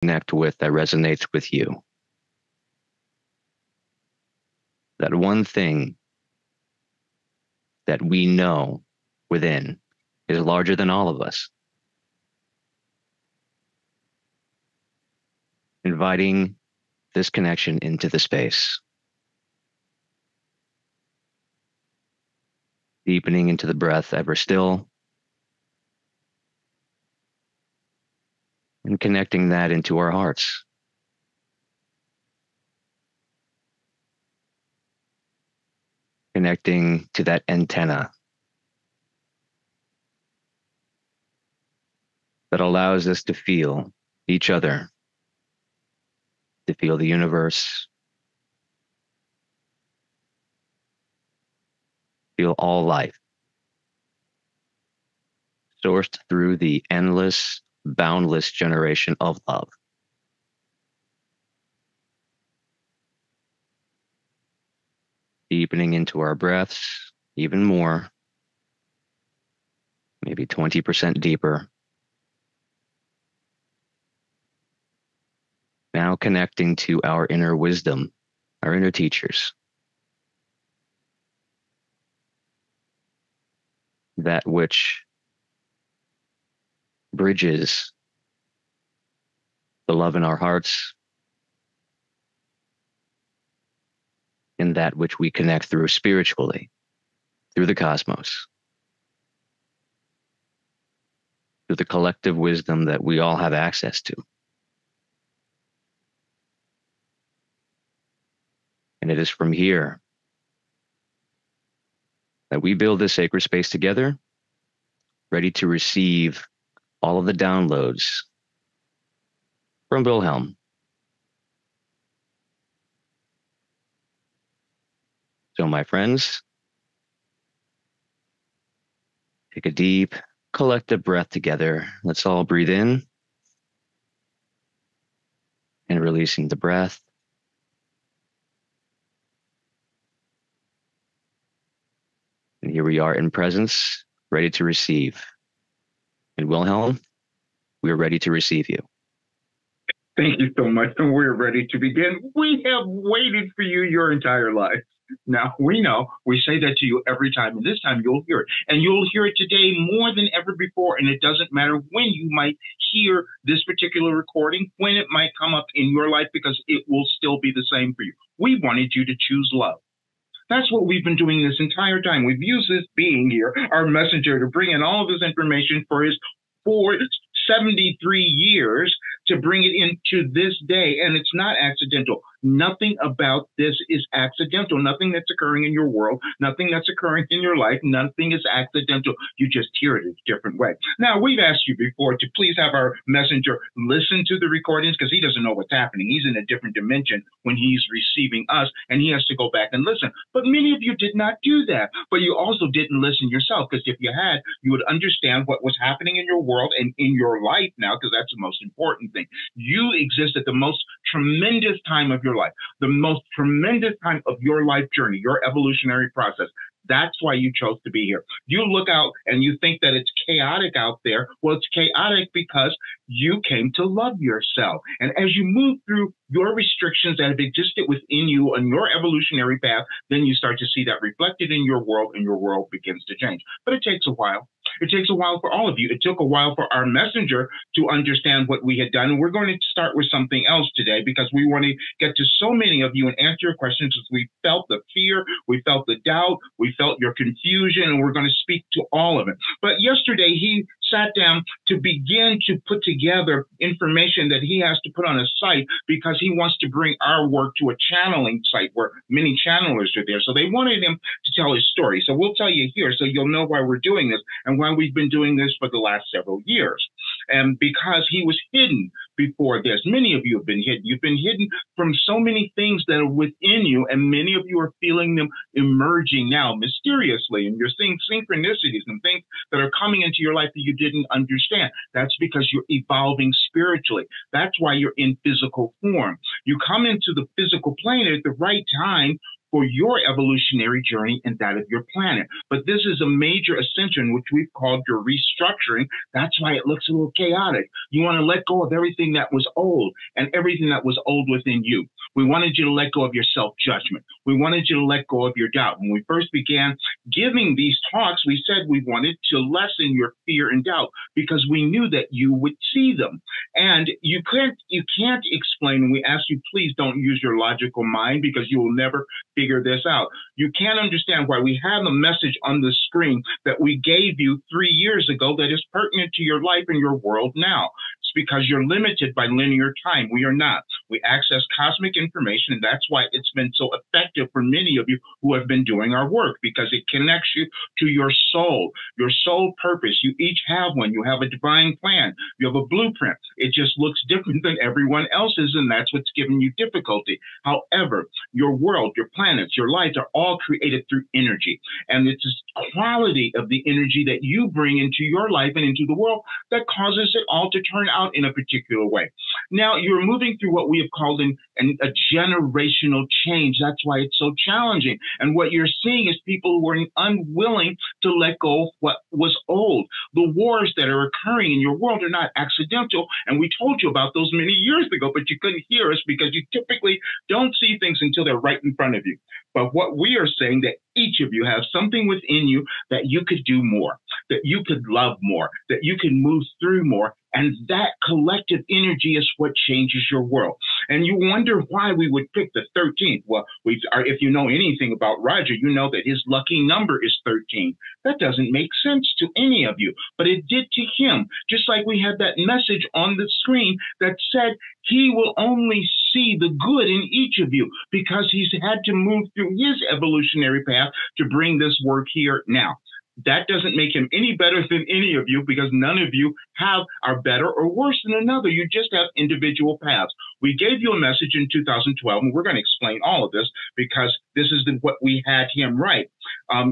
connect with that resonates with you. That one thing that we know within is larger than all of us. Inviting this connection into the space. Deepening into the breath ever still. And connecting that into our hearts. Connecting to that antenna that allows us to feel each other, to feel the universe, feel all life, sourced through the endless, boundless generation of love. Deepening into our breaths even more, maybe 20% deeper. Now connecting to our inner wisdom, our inner teachers. That which bridges the love in our hearts and that which we connect through spiritually, through the cosmos, through the collective wisdom that we all have access to. And it is from here that we build this sacred space together, ready to receive all of the downloads from Wilhelm. So, my friends, take a deep, collective breath together. Let's all breathe in and releasing the breath. And here we are in presence, ready to receive. And Wilhelm, we are ready to receive you. Thank you so much. And we're ready to begin. We have waited for you your entire life. Now, we know we say that to you every time, and this time you'll hear it. And you'll hear it today more than ever before. And it doesn't matter when you might hear this particular recording, when it might come up in your life, because it will still be the same for you. We wanted you to choose love. That's what we've been doing this entire time. We've used this being here, our messenger, to bring in all of this information for 73 years to bring it into this day. And it's not accidental. Nothing about this is accidental. Nothing that's occurring in your world, nothing that's occurring in your life, nothing is accidental. You just hear it a different way. Now, we've asked you before to please have our messenger listen to the recordings because he doesn't know what's happening. He's in a different dimension when he's receiving us, and he has to go back and listen. But many of you did not do that. But you also didn't listen yourself, because if you had, you would understand what was happening in your world and in your life now, because that's the most important thing. You exist at the most tremendous time of your life, the most tremendous time of your life journey, your evolutionary process. That's why you chose to be here. You look out and you think that it's chaotic out there. Well, it's chaotic because you came to love yourself. And as you move through your restrictions that have existed within you on your evolutionary path, then you start to see that reflected in your world, and your world begins to change. But it takes a while. It takes a while for all of you. It took a while for our messenger to understand what we had done. And we're going to start with something else today, because we want to get to so many of you and answer your questions, because we felt the fear, we felt the doubt, we felt your confusion, and we're going to speak to all of it. But yesterday, he sat down to begin to put together information that he has to put on a site, because he wants to bring our work to a channeling site where many channelers are there. So they wanted him to tell his story. So we'll tell you here so you'll know why we're doing this and why we've been doing this for the last several years. And because he was hidden before this. Many of you have been hidden. You've been hidden from so many things that are within you, and many of you are feeling them emerging now mysteriously, and you're seeing synchronicities and things that are coming into your life that you didn't understand. That's because you're evolving spiritually. That's why you're in physical form. You come into the physical plane at the right time for your evolutionary journey and that of your planet. But this is a major ascension, which we've called your restructuring. That's why it looks a little chaotic. You want to let go of everything that was old and everything that was old within you. We wanted you to let go of your self-judgment. We wanted you to let go of your doubt. When we first began giving these talks, we said we wanted to lessen your fear and doubt because we knew that you would see them. And you can't explain, and we ask you, please don't use your logical mind because you will never figure this out. You can't understand why we have a message on the screen that we gave you 3 years ago that is pertinent to your life and your world now. It's because you're limited by linear time. We are not. We access cosmic information, and that's why it's been so effective for many of you who have been doing our work, because it connects you to your soul purpose. You each have one. You have a divine plan. You have a blueprint. It just looks different than everyone else's, and that's what's giving you difficulty. However, your world, your planets, your lives are all created through energy, and it's this quality of the energy that you bring into your life and into the world that causes it all to turn out in a particular way. Now, you're moving through what we have called a generational change. That's why it's so challenging. And what you're seeing is people who are unwilling to let go of what was old. The wars that are occurring in your world are not accidental. And we told you about those many years ago, but you couldn't hear us because you typically don't see things until they're right in front of you. But what we are saying, that each of you have something within you that you could do more, that you could love more, that you can move through more. And that collective energy is what changes your world. And you wonder why we would pick the 13th. Well, if you know anything about Roger, you know that his lucky number is 13. That doesn't make sense to any of you, but it did to him. Just like we had that message on the screen that said he will only see the good in each of you because he's had to move through his evolutionary path to bring this work here now. That doesn't make him any better than any of you, because none of you are better or worse than another. You just have individual paths. We gave you a message in 2012, and we're going to explain all of this because this is what we had him write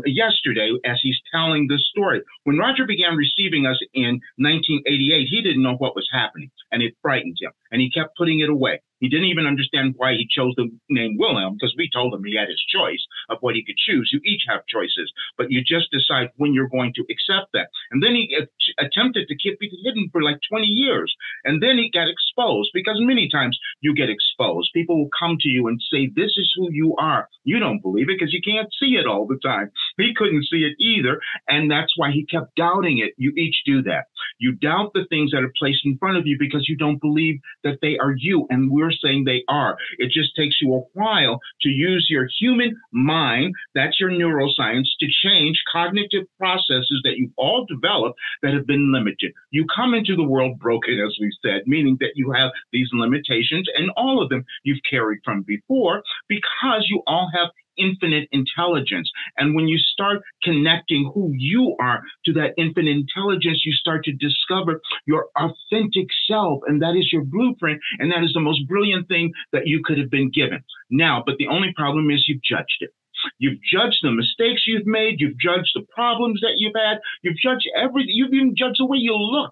yesterday as he's telling this story. When Roger began receiving us in 1988, he didn't know what was happening, and it frightened him, and he kept putting it away. He didn't even understand why he chose the name Wilhelm, because we told him he had his choice of what he could choose. You each have choices, but you just decide when you're going to accept that. And then he attempted to keep it hidden for like 20 years. And then he got exposed, because many times you get exposed. People will come to you and say, this is who you are. You don't believe it because you can't see it all the time. He couldn't see it either. And that's why he kept doubting it. You each do that. You doubt the things that are placed in front of you because you don't believe that they are you. And we're saying they are. It just takes you a while to use your human mind, that's your neuroscience, to change cognitive processes that you've all developed that have been limited. You come into the world broken, as we said, meaning that you have these limitations, and all of them you've carried from before, because you all have infinite intelligence. And when you start connecting who you are to that infinite intelligence, you start to discover your authentic self. And that is your blueprint. And that is the most brilliant thing that you could have been given. Now, but the only problem is you've judged it. You've judged the mistakes you've made. You've judged the problems that you've had. You've judged everything. You've even judged the way you look.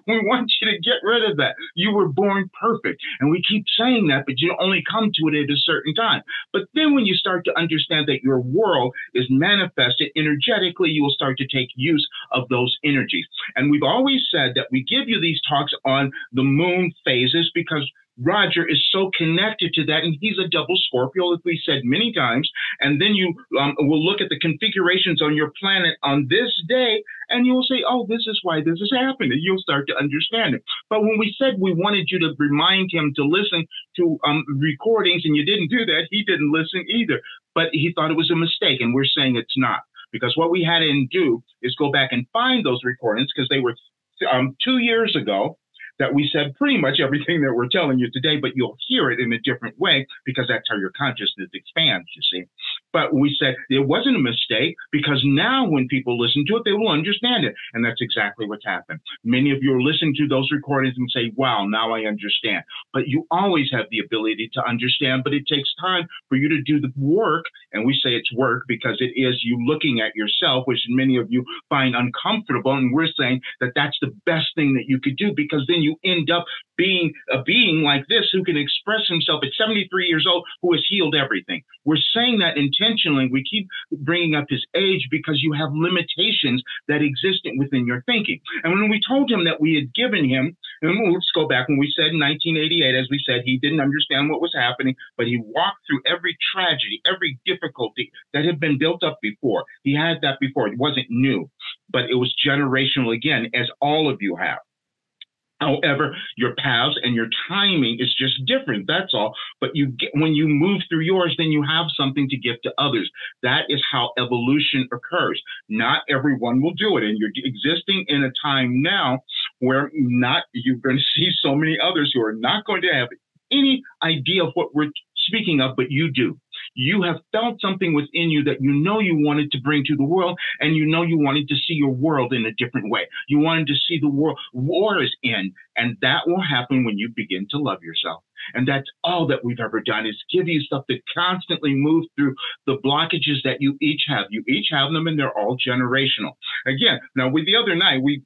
We want you to get rid of that. You were born perfect. And we keep saying that, but you only come to it at a certain time. But then when you start to understand that your world is manifested energetically, you will start to take use of those energies. And we've always said that we give you these talks on the moon phases because Roger is so connected to that, and he's a double Scorpio, as we said many times. And then you will look at the configurations on your planet on this day, and you will say, oh, this is why this is happening. You'll start to understand it. But when we said we wanted you to remind him to listen to recordings, and you didn't do that, he didn't listen either. But he thought it was a mistake, and we're saying it's not. Because what we had him do is go back and find those recordings, because they were 2 years ago, that we said pretty much everything that we're telling you today, but you'll hear it in a different way because that's how your consciousness expands, you see. But we said it wasn't a mistake because now when people listen to it, they will understand it. And that's exactly what's happened. Many of you are listening to those recordings and say, wow, now I understand. But you always have the ability to understand, but it takes time for you to do the work. And we say it's work because it is you looking at yourself, which many of you find uncomfortable. And we're saying that that's the best thing that you could do, because then you end up being a being like this who can express himself at 73 years old, who has healed everything. We're saying that intentionally. We keep bringing up his age because you have limitations that exist within your thinking. And when we told him that we had given him, and let's go back when we said in 1988, as we said, he didn't understand what was happening, but he walked through every tragedy, every difficulty that had been built up before. He had that before. It wasn't new, but it was generational again, as all of you have. However, your paths and your timing is just different. That's all. But when you move through yours, then you have something to give to others. That is how evolution occurs. Not everyone will do it. And you're existing in a time now where you're going to see so many others who are not going to have any idea of what we're speaking of, but you do. You have felt something within you that you know you wanted to bring to the world, and you know you wanted to see your world in a different way. You wanted to see the world wars end, and that will happen when you begin to love yourself. And that's all that we've ever done, is give you stuff that constantly moves through the blockages that you each have. You each have them, and they're all generational. Again, now with the other night, we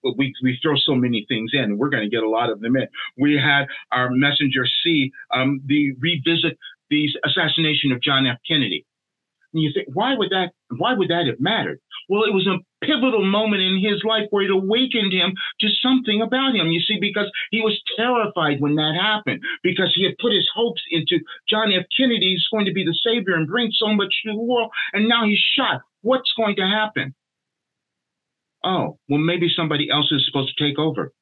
throw so many things in, and we're going to get a lot of them in. We had our messenger see revisit the assassination of John F. Kennedy. And you think, why would that have mattered? Well, it was a pivotal moment in his life where it awakened him to something about him. You see, because he was terrified when that happened, because he had put his hopes into John F. Kennedy. He's going to be the savior and bring so much to the world. And now he's shot. What's going to happen? Oh, well, maybe somebody else is supposed to take over.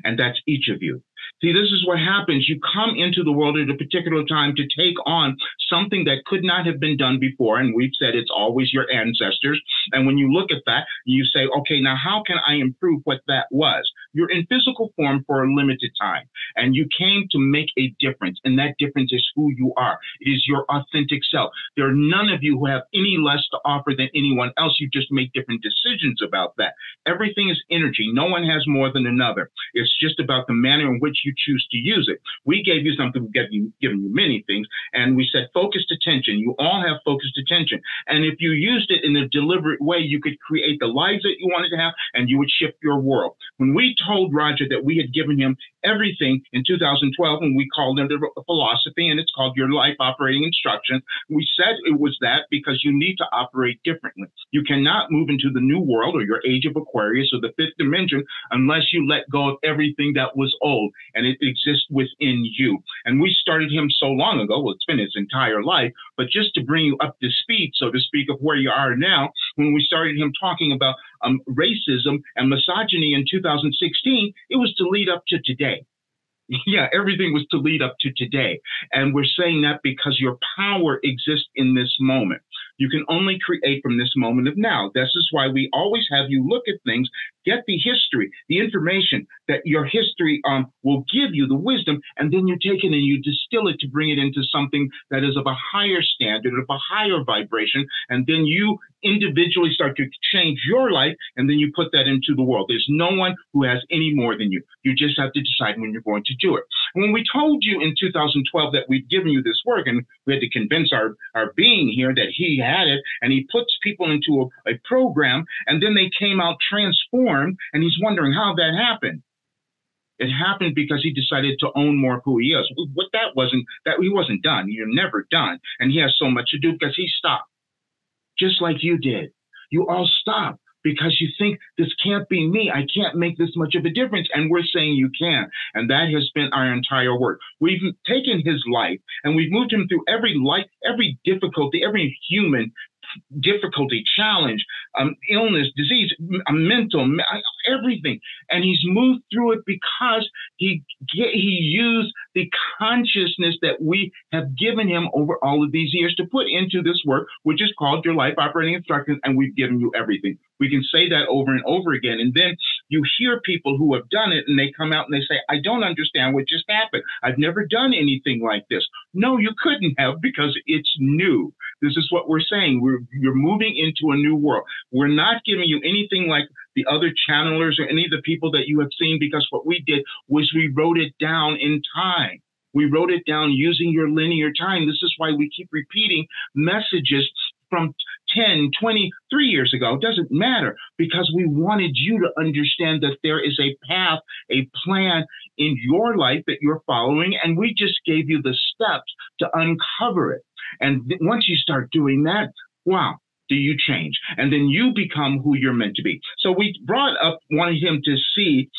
And that's each of you. See, this is what happens. You come into the world at a particular time to take on something that could not have been done before. And we've said it's always your ancestors. And when you look at that, you say, okay, now how can I improve what that was? You're in physical form for a limited time, and you came to make a difference. And that difference is who you are. It is your authentic self. There are none of you who have any less to offer than anyone else. You just make different decisions about that. Everything is energy. No one has more than another. It's just about the manner in which you choose to use it. We gave you something, we've given you many things, and we said focused attention. You all have focused attention. And if you used it in a deliberate way, you could create the lives that you wanted to have, and you would shift your world. When we told Roger that we had given him everything in 2012, and we called it a philosophy, and it's called Your Life Operating Instructions, we said it was that because you need to operate differently. You cannot move into the new world or your age of Aquarius or the fifth dimension unless you let go of everything that was old, and it exists within you. And we started him so long ago, well, it's been his entire life, but just to bring you up to speed, so to speak, of where you are now, when we started him talking about racism and misogyny in 2016, it was to lead up to today. Yeah, everything was to lead up to today. And we're saying that because your power exists in this moment. You can only create from this moment of now. This is why we always have you look at things, get the history, the information that your history will give you, the wisdom, and then you take it and you distill it to bring it into something that is of a higher standard, of a higher vibration, and then you individually start to change your life, and then you put that into the world. There's no one who has any more than you. You just have to decide when you're going to do it. When we told you in 2012 that we'd given you this work, and we had to convince our being here that he had it, and he puts people into a program, and then they came out transformed, and he's wondering how that happened. It happened because he decided to own more of who he is. He wasn't done. You're never done. And he has so much to do because he stopped. Just like you did. You all stopped because you think this can't be me. I can't make this much of a difference. And we're saying you can. And that has been our entire work. We've taken his life and we've moved him through every life, every difficulty, every human difficulty, challenge, illness, disease, mental, everything. And he's moved through it because he used the consciousness that we have given him over all of these years to put into this work, which is called Your Life Operating Instructions, and we've given you everything. We can say that over and over again. And then you hear people who have done it and they come out and they say, I don't understand what just happened. I've never done anything like this. No, you couldn't have, because it's new. This is what we're saying. You're moving into a new world. We're not giving you anything like the other channelers or any of the people that you have seen, because what we did was we wrote it down in time. We wrote it down using your linear time. This is why we keep repeating messages from 10, 20, 3 years ago. It doesn't matter, because we wanted you to understand that there is a path, a plan in your life that you're following, and we just gave you the steps to uncover it. And once you start doing that, wow, do you change? And then you become who you're meant to be. So we brought up wanting him to see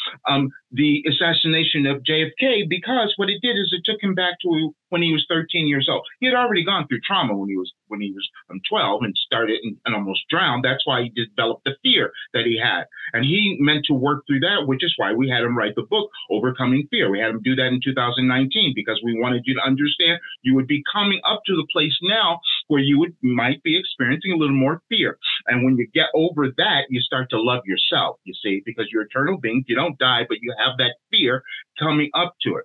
the assassination of JFK, because what it did is it took him back to when he was 13 years old. He had already gone through trauma when he was 12 and started and almost drowned. That's why he developed the fear that he had. And he meant to work through that, which is why we had him write the book, Overcoming Fear. We had him do that in 2019 because we wanted you to understand you would be coming up to the place now where you might be experiencing a little more fear. And when you get over that, you start to love yourself, you see, because you're eternal beings. You don't die, but you have that fear coming up to it.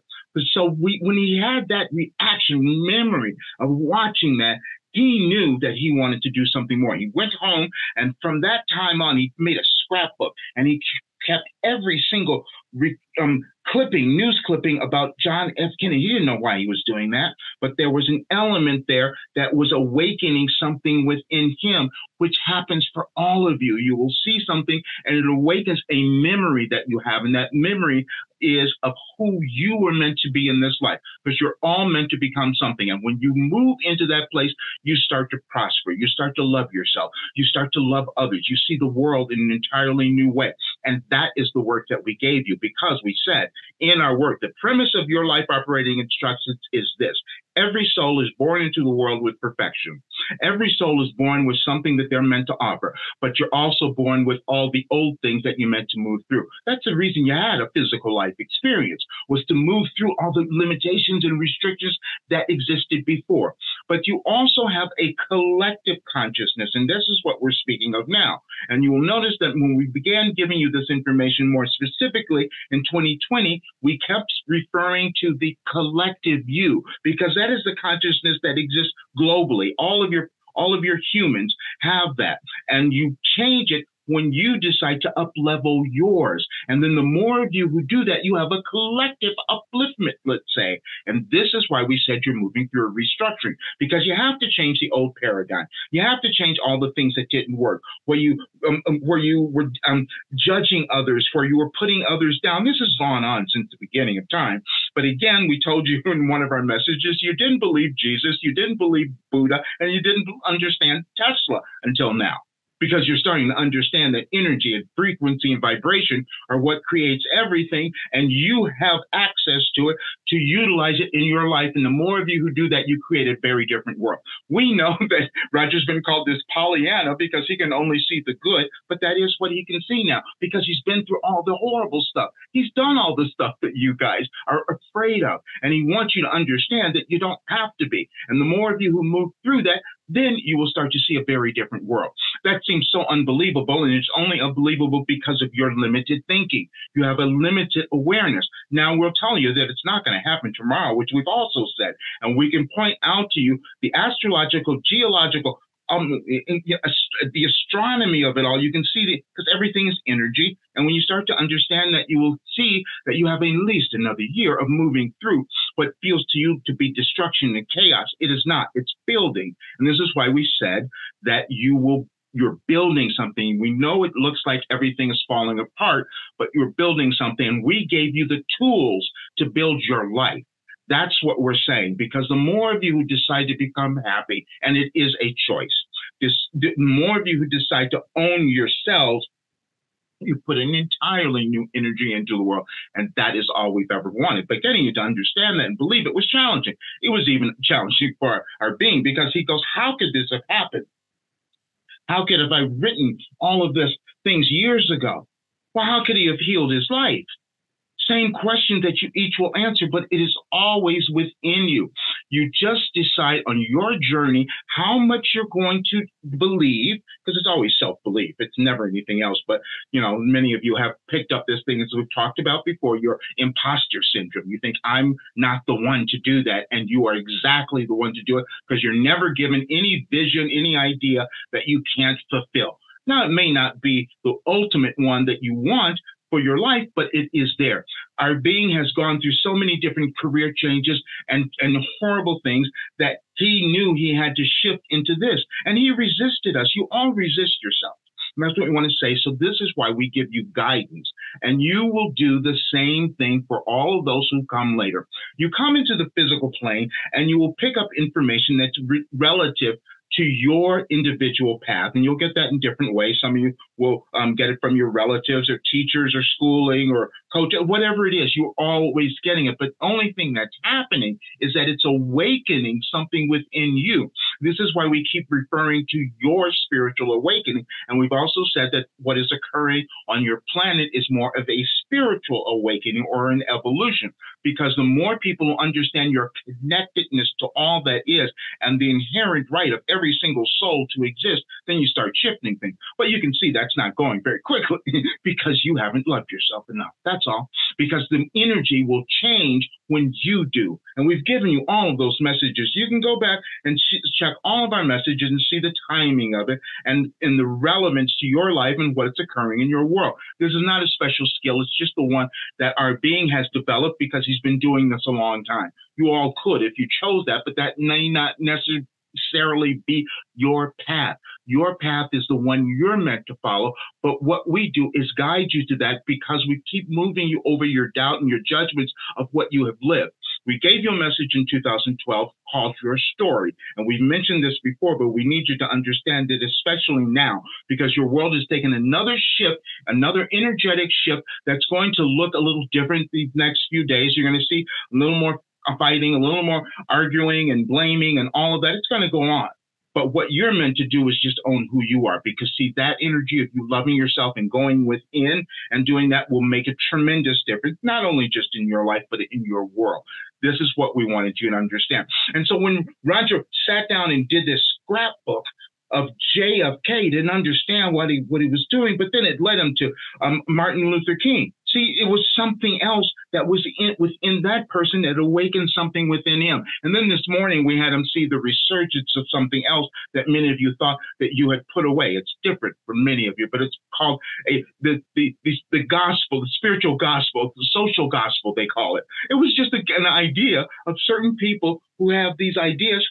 So when he had that reaction, memory of watching that, he knew that he wanted to do something more. He went home, and from that time on, he made a scrapbook, and he kept every single news clipping about John F. Kennedy. He didn't know why he was doing that, but there was an element there that was awakening something within him, which happens for all of you. You will see something, and it awakens a memory that you have, and that memory is of who you were meant to be in this life, because you're all meant to become something. And when you move into that place, you start to prosper. You start to love yourself. You start to love others. You see the world in an entirely new way. And that is the work that we gave you, because we said in our work, the premise of your life operating instructions is this: every soul is born into the world with perfection. Every soul is born with something that they're meant to offer, but you're also born with all the old things that you're meant to move through. That's the reason you had a physical life experience, was to move through all the limitations and restrictions that existed before. But you also have a collective consciousness, and this is what we're speaking of now. And you will notice that when we began giving you this information more specifically in 2020, we kept referring to the collective you, because that is the consciousness that exists globally. All of your humans have that, and you change it when you decide to up-level yours. And then the more of you who do that, you have a collective upliftment, let's say. And this is why we said you're moving through a restructuring, because you have to change the old paradigm. You have to change all the things that didn't work, where you were judging others, where you were putting others down. This has gone on since the beginning of time. But again, we told you in one of our messages, you didn't believe Jesus, you didn't believe Buddha, and you didn't understand Tesla until now, because you're starting to understand that energy and frequency and vibration are what creates everything, and you have access to it to utilize it in your life. And the more of you who do that, you create a very different world. We know that Roger's been called this Pollyanna because he can only see the good, but that is what he can see now, because he's been through all the horrible stuff. He's done all the stuff that you guys are afraid of, and he wants you to understand that you don't have to be. And the more of you who move through that, then you will start to see a very different world. That seems so unbelievable, and it's only unbelievable because of your limited thinking. You have a limited awareness. Now, we'll tell you that it's not going to happen tomorrow, which we've also said, and we can point out to you the astrological, geological, the astronomy of it all. You can see that, because everything is energy. And when you start to understand that, you will see that you have at least another year of moving through what feels to you to be destruction and chaos. It is not. It's building. And this is why we said that you're building something. We know it looks like everything is falling apart, but you're building something. And we gave you the tools to build your life. That's what we're saying, because the more of you who decide to become happy, and it is a choice, the more of you who decide to own yourselves, you put an entirely new energy into the world. And that is all we've ever wanted. But getting you to understand that and believe it was challenging. It was even challenging for our being, because he goes, how could this have happened? How could have I written all of this things years ago? Well, how could he have healed his life? Same question that you each will answer, but it is always within you. You just decide on your journey how much you're going to believe, because it's always self-belief. It's never anything else. But, many of you have picked up this thing, as we've talked about before, your imposter syndrome. You think, I'm not the one to do that, and you are exactly the one to do it, because you're never given any vision, any idea that you can't fulfill. Now, it may not be the ultimate one that you want for your life, but it is there. Our being has gone through so many different career changes and horrible things that he knew he had to shift into this. And he resisted us. You all resist yourself. And that's what we want to say. So this is why we give you guidance. And you will do the same thing for all of those who come later. You come into the physical plane and you will pick up information that's relative to your individual path. And you'll get that in different ways. Some of you will get it from your relatives or teachers or schooling or coach, whatever it is, you're always getting it. But the only thing that's happening is that it's awakening something within you. This is why we keep referring to your spiritual awakening. And we've also said that what is occurring on your planet is more of a spiritual awakening or an evolution, because the more people understand your connectedness to all that is and the inherent right of every single soul to exist, then you start shifting things. But you can see that's not going very quickly because you haven't loved yourself enough. That's all. Because the energy will change when you do. And we've given you all of those messages. You can go back and check all of our messages and see the timing of it and the relevance to your life and what's occurring in your world. This is not a special skill. It's just the one that our being has developed because he's been doing this a long time. You all could if you chose that, but that may not necessarily be your path. Your path is the one you're meant to follow. But what we do is guide you to that because we keep moving you over your doubt and your judgments of what you have lived. We gave you a message in 2012 called Your Story. And we've mentioned this before, but we need you to understand it, especially now, because your world is taking another shift, another energetic shift that's going to look a little different these next few days. You're going to see a little more fighting, a little more arguing and blaming and all of that. It's going to go on. But what you're meant to do is just own who you are, because see, that energy of you loving yourself and going within and doing that will make a tremendous difference, not only just in your life, but in your world. This is what we wanted you to understand. And so when Roger sat down and did this scrapbook of JFK, he didn't understand what he was doing, but then it led him to Martin Luther King. See, it was something else that was within that person that awakened something within him. And then this morning we had him see the resurgence of something else that many of you thought that you had put away. It's different for many of you, but it's called the gospel, the spiritual gospel, the social gospel, they call it. It was just an idea of certain people who have these ideas.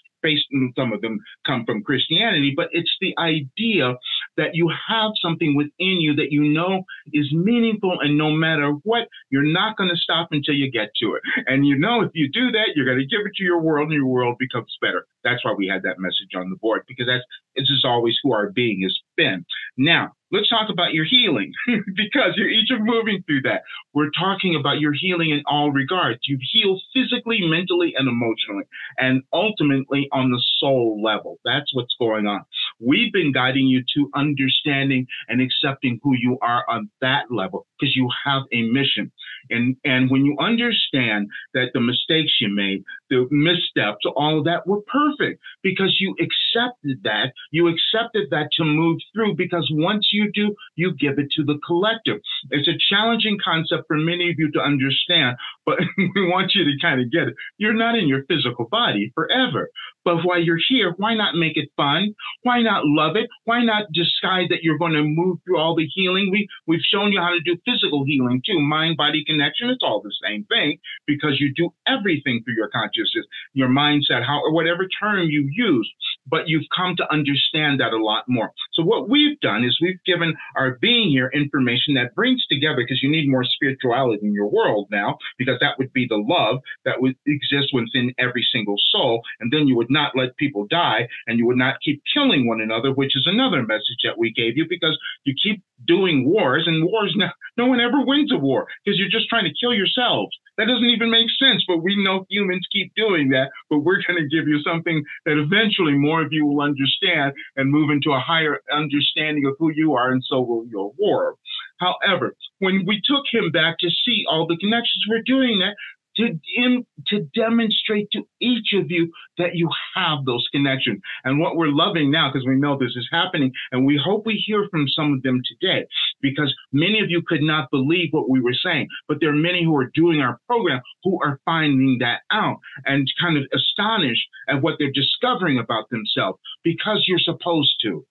Some of them come from Christianity, but it's the idea that you have something within you that you know is meaningful, and no matter what, you're not going to stop until you get to it. And you know, if you do that, you're going to give it to your world, and your world becomes better. That's why we had that message on the board, because this is always who our being has been. Now, let's talk about your healing, because you're each moving through that. We're talking about your healing in all regards. You heal physically, mentally, and emotionally, and ultimately on the soul level. That's what's going on. We've been guiding you to understanding and accepting who you are on that level, because you have a mission. And when you understand that the mistakes you made, the missteps, all of that were perfect, because you accepted that. You accepted that to move through, because once you do, you give it to the collective. It's a challenging concept for many of you to understand, but we want you to kind of get it. You're not in your physical body forever. But while you're here, why not make it fun? Why not love it? Why not decide that you're going to move through all the healing? We've shown you how to do physical healing too, mind-body connection. It's all the same thing, because you do everything through your consciousness, your mindset, or whatever term you use. But you've come to understand that a lot more. So what we've done is we've given our being here information that brings together, because you need more spirituality in your world now, because that would be the love that would exist within every single soul. And then you would not let people die, and you would not keep killing one another, which is another message that we gave you, because you keep doing wars, and wars, no one ever wins a war, because you're just trying to kill yourselves. That doesn't even make sense, but we know humans keep doing that. But we're going to give you something that eventually more of you will understand and move into a higher understanding of who you are, and so will your war. However, when we took him back to see all the connections, we're doing that to demonstrate to each of you that you have those connections. And what we're loving now, because we know this is happening, and we hope we hear from some of them today, because many of you could not believe what we were saying, but there are many who are doing our program who are finding that out and kind of astonished at what they're discovering about themselves, because you're supposed to.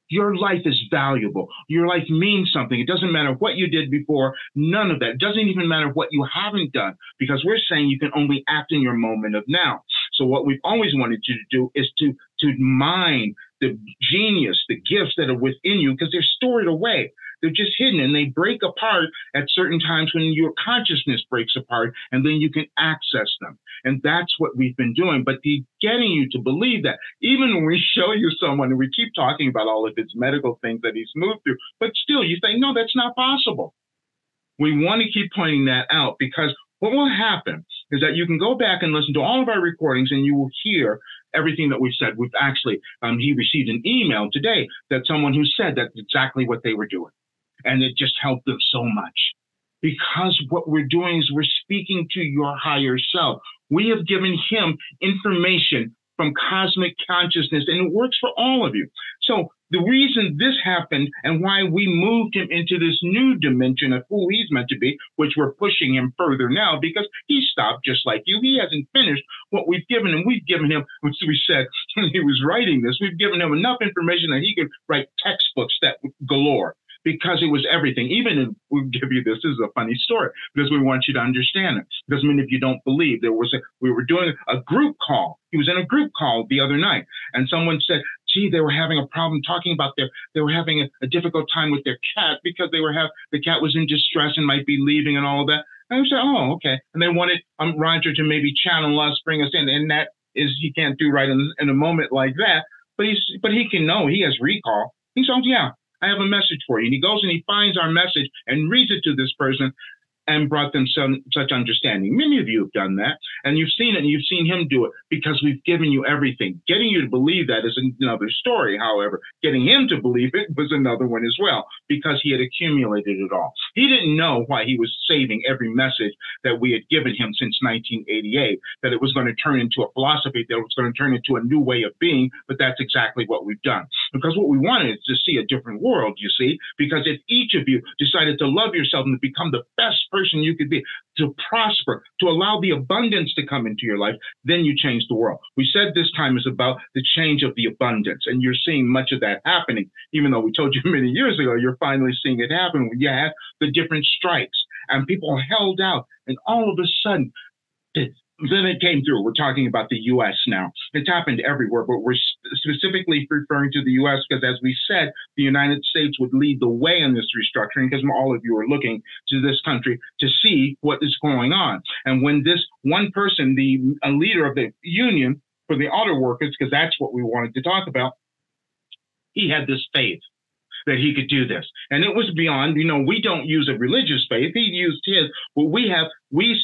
Your life is valuable. Your life means something. It doesn't matter what you did before, none of that. It doesn't even matter what you haven't done, because we're saying you can only act in your moment of now. So what we've always wanted you to do is to mine the genius, the gifts that are within you, because they're stored away. They're just hidden, and they break apart at certain times when your consciousness breaks apart, and then you can access them. And that's what we've been doing. But getting you to believe that, even when we show you someone, and we keep talking about all of his medical things that he's moved through, but still you think, no, that's not possible. We want to keep pointing that out, because what will happen is that you can go back and listen to all of our recordings, and you will hear everything that we've said. We've actually, he received an email today that someone who said that's exactly what they were doing. And it just helped them so much, because what we're doing is we're speaking to your higher self. We have given him information from cosmic consciousness, and it works for all of you. So the reason this happened and why we moved him into this new dimension of who he's meant to be, which we're pushing him further now, because he stopped just like you. He hasn't finished what we've given him. We've given him, which we said when he was writing this, we've given him enough information that he could write textbooks that galore. Because it was everything. Even if we'll give you this is a funny story, because we want you to understand it. Because many of you don't believe. We were doing a group call. He was in a group call the other night, and someone said, gee, they were having a problem talking about they were having a difficult time with their cat, because the cat was in distress and might be leaving and all of that. And I said, oh, okay. And they wanted Roger to maybe channel us, bring us in, and that is he can't do right in a moment like that. But he can know. He has recall. He says, yeah, I have a message for you. And he goes and he finds our message and reads it to this person, and brought them such understanding. Many of you have done that, and you've seen it, and you've seen him do it, because we've given you everything. Getting you to believe that is another story, however. Getting him to believe it was another one as well, because he had accumulated it all. He didn't know why he was saving every message that we had given him since 1988, that it was going to turn into a philosophy, that it was going to turn into a new way of being, but that's exactly what we've done. Because what we wanted is to see a different world, you see, because if each of you decided to love yourself and to become the best person you could be, to prosper, to allow the abundance to come into your life, then you change the world. We said this time is about the change of the abundance, and you're seeing much of that happening. Even though we told you many years ago, you're finally seeing it happen when you had the different strikes, and people held out, and all of a sudden, then it came through. We're talking about the U.S. now. It's happened everywhere, but we're specifically referring to the U.S. because, as we said, the United States would lead the way in this restructuring, because all of you are looking to this country to see what is going on. And when this one person, a leader of the union for the auto workers, because that's what we wanted to talk about, he had this faith that he could do this. And it was beyond, we don't use a religious faith. He used his. What we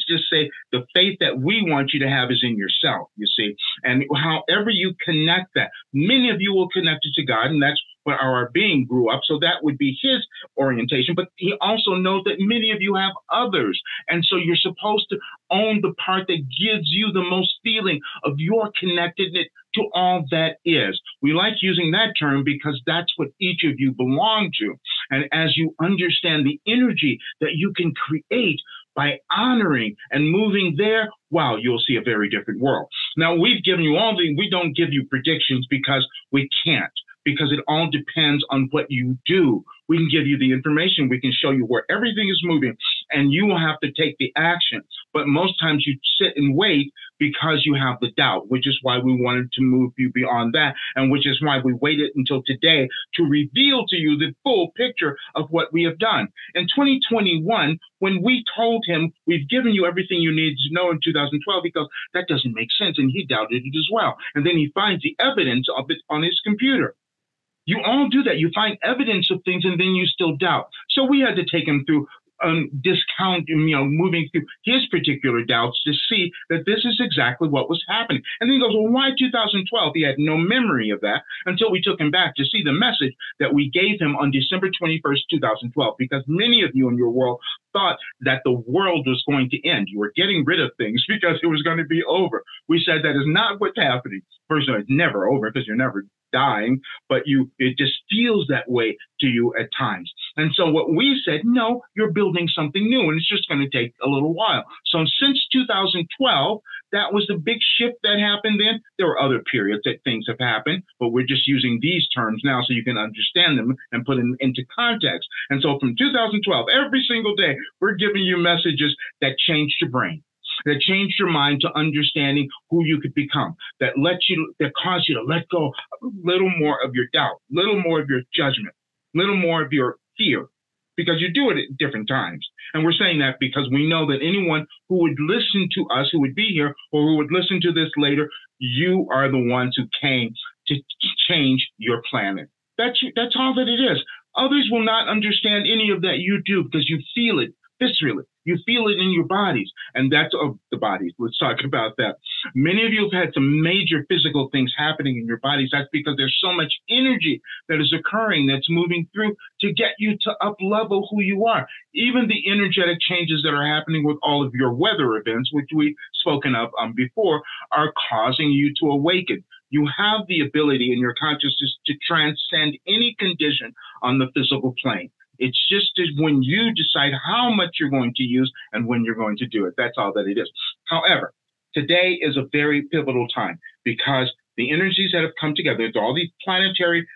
just say the faith that we want you to have is in yourself, you see. And however you connect that, many of you will connect it to God, and that's where our being grew up. So that would be his orientation. But he also knows that many of you have others. And so you're supposed to own the part that gives you the most feeling of your connectedness to all that is. We like using that term because that's what each of you belong to. And as you understand the energy that you can create by honoring and moving there, wow, you'll see a very different world. Now, we've given you we don't give you predictions because we can't, because it all depends on what you do. We can give you the information. We can show you where everything is moving, and you will have to take the action. But most times you sit and wait because you have the doubt, which is why we wanted to move you beyond that, and which is why we waited until today to reveal to you the full picture of what we have done. In 2021, when we told him we've given you everything you need to know in 2012, he goes, that doesn't make sense, and he doubted it as well. And then he finds the evidence of it on his computer. You all do that. You find evidence of things, and then you still doubt. So we had to take him through moving through his particular doubts to see that this is exactly what was happening. And then he goes, well, why 2012? He had no memory of that until we took him back to see the message that we gave him on December 21st, 2012, because many of you in your world thought that the world was going to end. You were getting rid of things because it was going to be over. We said that is not what's happening. First of all, it's never over because you're never dying, but it just feels that way to you at times. And so what we said, no, you're building something new, and it's just going to take a little while. So since 2012, that was the big shift that happened then. There were other periods that things have happened, but we're just using these terms now so you can understand them and put them into context. And so from 2012, every single day, we're giving you messages that change your brain. that changed your mind to understanding who you could become, that caused you to let go a little more of your doubt, a little more of your judgment, a little more of your fear, because you do it at different times. And we're saying that because we know that anyone who would listen to us, who would be here, or who would listen to this later, you are the ones who came to change your planet. That's all that it is. Others will not understand any of that you do because you feel it viscerally. You feel it in your bodies. And that's the bodies. Let's talk about that. Many of you have had some major physical things happening in your bodies. That's because there's so much energy that is occurring that's moving through to get you to up level who you are. Even the energetic changes that are happening with all of your weather events, which we've spoken of before, are causing you to awaken. You have the ability in your consciousness to transcend any condition on the physical plane. It's just when you decide how much you're going to use and when you're going to do it. That's all that it is. However, today is a very pivotal time because the energies that have come together, all these planetary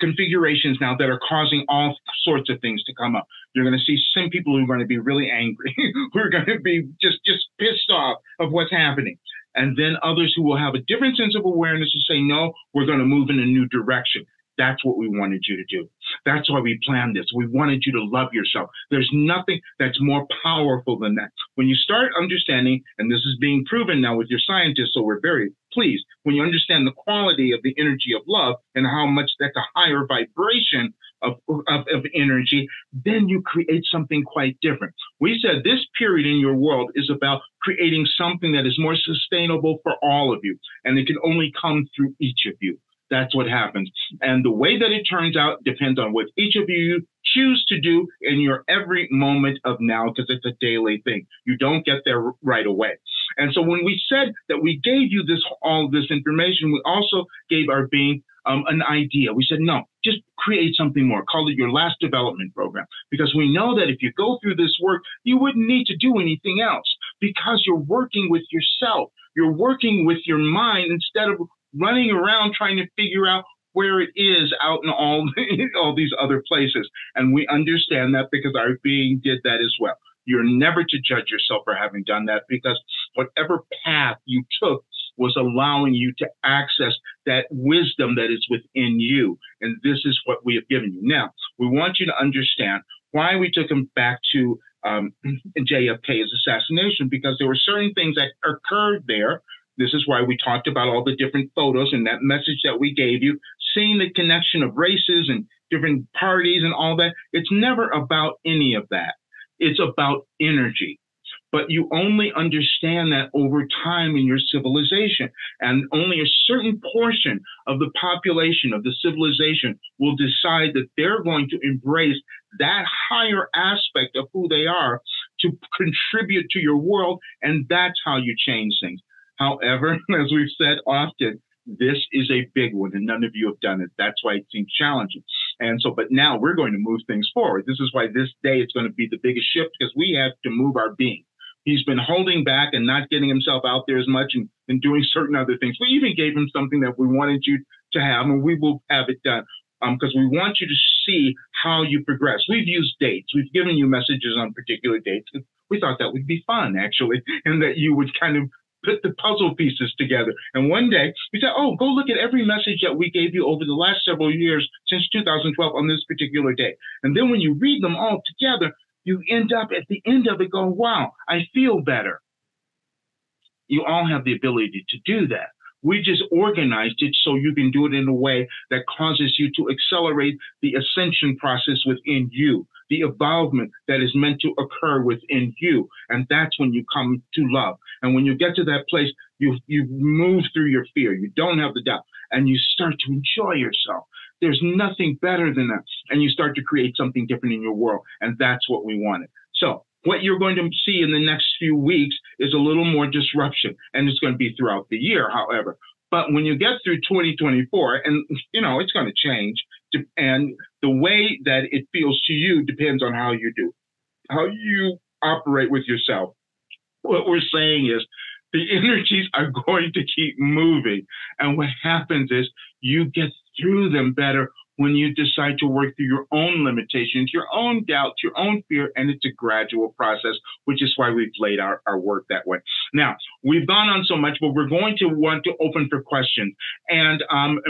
configurations now that are causing all sorts of things to come up. You're going to see some people who are going to be really angry, who are going to be just pissed off of what's happening. And then others who will have a different sense of awareness to say, no, we're going to move in a new direction. That's what we wanted you to do. That's why we planned this. We wanted you to love yourself. There's nothing that's more powerful than that. When you start understanding, and this is being proven now with your scientists, so we're very pleased, when you understand the quality of the energy of love and how much that's a higher vibration of energy, then you create something quite different. We said this period in your world is about creating something that is more sustainable for all of you, and it can only come through each of you. That's what happens. And the way that it turns out depends on what each of you choose to do in your every moment of now, because it's a daily thing. You don't get there right away. And so when we said that we gave you all this information, we also gave our being an idea. We said, no, just create something more. Call it your last development program. Because we know that if you go through this work, you wouldn't need to do anything else because you're working with yourself. You're working with your mind instead of running around trying to figure out where it is out in all these other places. And we understand that because our being did that as well. You're never to judge yourself for having done that because whatever path you took was allowing you to access that wisdom that is within you. And this is what we have given you. Now, we want you to understand why we took him back to JFK's assassination, because there were certain things that occurred there. This is why we talked about all the different photos and that message that we gave you, seeing the connection of races and different parties and all that. It's never about any of that. It's about energy. But you only understand that over time in your civilization. And only a certain portion of the population of the civilization will decide that they're going to embrace that higher aspect of who they are to contribute to your world. And that's how you change things. However, as we've said often, this is a big one and none of you have done it. That's why it seems challenging. And so, but now we're going to move things forward. This is why this day is going to be the biggest shift, because we have to move our being. He's been holding back and not getting himself out there as much and doing certain other things. We even gave him something that we wanted you to have, and we will have it done because we want you to see how you progress. We've used dates. We've given you messages on particular dates. We thought that would be fun, actually, and that you would kind of put the puzzle pieces together. And one day we said, oh, go look at every message that we gave you over the last several years since 2012 on this particular day. And then when you read them all together, you end up at the end of it going, wow, I feel better. You all have the ability to do that. We just organized it so you can do it in a way that causes you to accelerate the ascension process within you, the evolvement that is meant to occur within you. And that's when you come to love. And when you get to that place, you move through your fear. You don't have the doubt. And you start to enjoy yourself. There's nothing better than that. And you start to create something different in your world. And that's what we wanted. So what you're going to see in the next few weeks is a little more disruption. And it's going to be throughout the year, however. But when you get through 2024, and, you know, it's going to change. And the way that it feels to you depends on how you do, how you operate with yourself. What we're saying is the energies are going to keep moving. And what happens is you get through them better when you decide to work through your own limitations, your own doubts, your own fear, and it's a gradual process, which is why we've laid our work that way. Now, we've gone on so much, but we're going to want to open for questions. And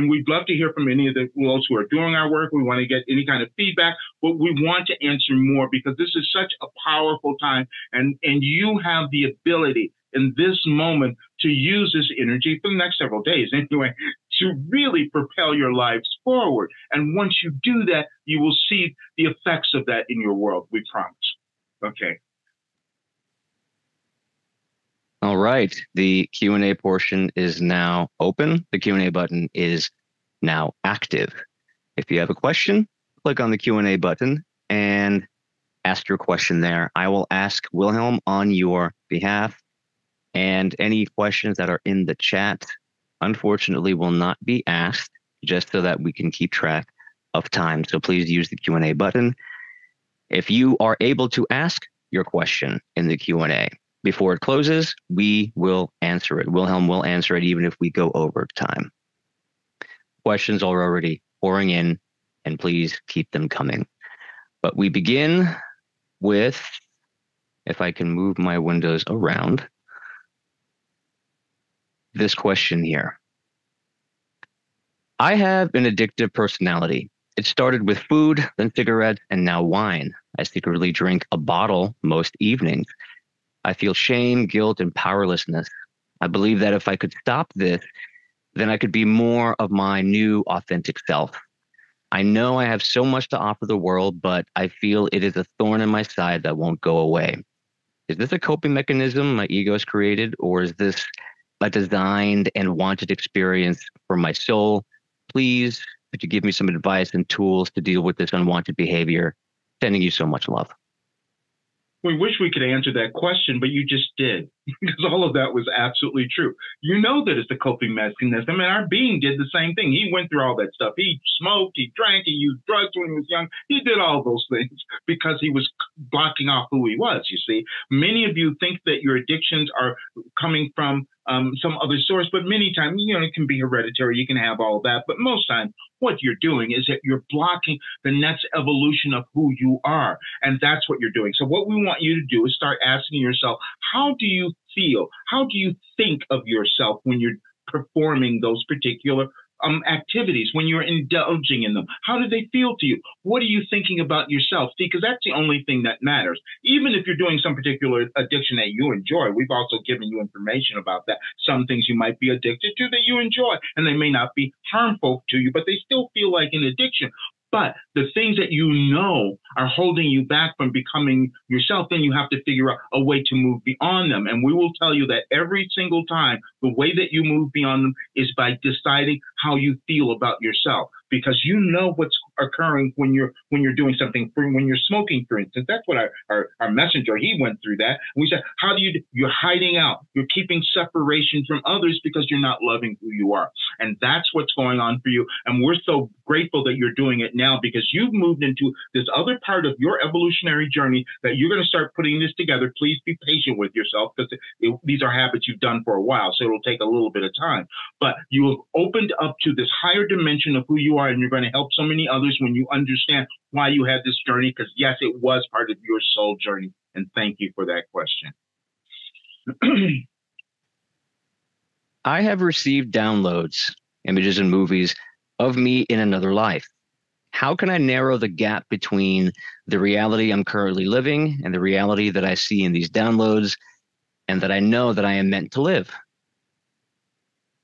we'd love to hear from any of those who are doing our work. We want to get any kind of feedback, but we want to answer more because this is such a powerful time. And you have the ability in this moment to use this energy for the next several days anyway, to really propel your lives forward. And once you do that, you will see the effects of that in your world, we promise. Okay. All right. The Q&A portion is now open. The Q&A button is now active. If you have a question, click on the Q&A button and ask your question there. I will ask Wilhelm on your behalf. And any questions that are in the chat, unfortunately, will not be asked, just so that we can keep track of time. So please use the Q&A button. If you are able to ask your question in the Q&A before it closes, we will answer it. Wilhelm will answer it even if we go over time. Questions are already pouring in, and please keep them coming. But we begin with, if I can move my windows around, this question here. I have an addictive personality. It started with food, then cigarettes, and now wine. I secretly drink a bottle most evenings. I feel shame, guilt, and powerlessness. I believe that if I could stop this, then I could be more of my new authentic self. I know I have so much to offer the world, but I feel it is a thorn in my side that won't go away. Is this a coping mechanism my ego has created, or is this a designed and wanted experience for my soul? Please, could you give me some advice and tools to deal with this unwanted behavior? Sending you so much love. We wish we could answer that question, but you just did, because all of that was absolutely true. You know that it's a coping mechanism, and our being did the same thing. He went through all that stuff. He smoked, he drank, he used drugs when he was young. He did all those things because he was blocking off who he was, you see. Many of you think that your addictions are coming from some other source, but many times, it can be hereditary. You can have all that, but most times what you're doing is that you're blocking the next evolution of who you are, and that's what you're doing. So what we want you to do is start asking yourself, how do you feel? How do you think of yourself when you're performing those particular activities, when you're indulging in them? How do they feel to you? What are you thinking about yourself? See, because that's the only thing that matters. Even if you're doing some particular addiction that you enjoy, we've also given you information about that. Some things you might be addicted to that you enjoy, and they may not be harmful to you, but they still feel like an addiction. But the things that you know are holding you back from becoming yourself, then you have to figure out a way to move beyond them. And we will tell you that every single time, the way that you move beyond them is by deciding how you feel about yourself. Because you know what's occurring when you're doing something, when you're smoking, for instance. That's what our messenger, he went through that. And we said, you're hiding out. You're keeping separation from others because you're not loving who you are. And that's what's going on for you. And we're so grateful that you're doing it now, because you've moved into this other part of your evolutionary journey that you're going to start putting this together. Please be patient with yourself, because these are habits you've done for a while. So it'll take a little bit of time. But you have opened up to this higher dimension of who you are, and you're going to help so many others when you understand why you had this journey, because yes, it was part of your soul journey. And thank you for that question. I have received downloads, images and movies of me in another life. How can I narrow the gap between the reality I'm currently living and the reality that I see in these downloads, and that I know that I am meant to live?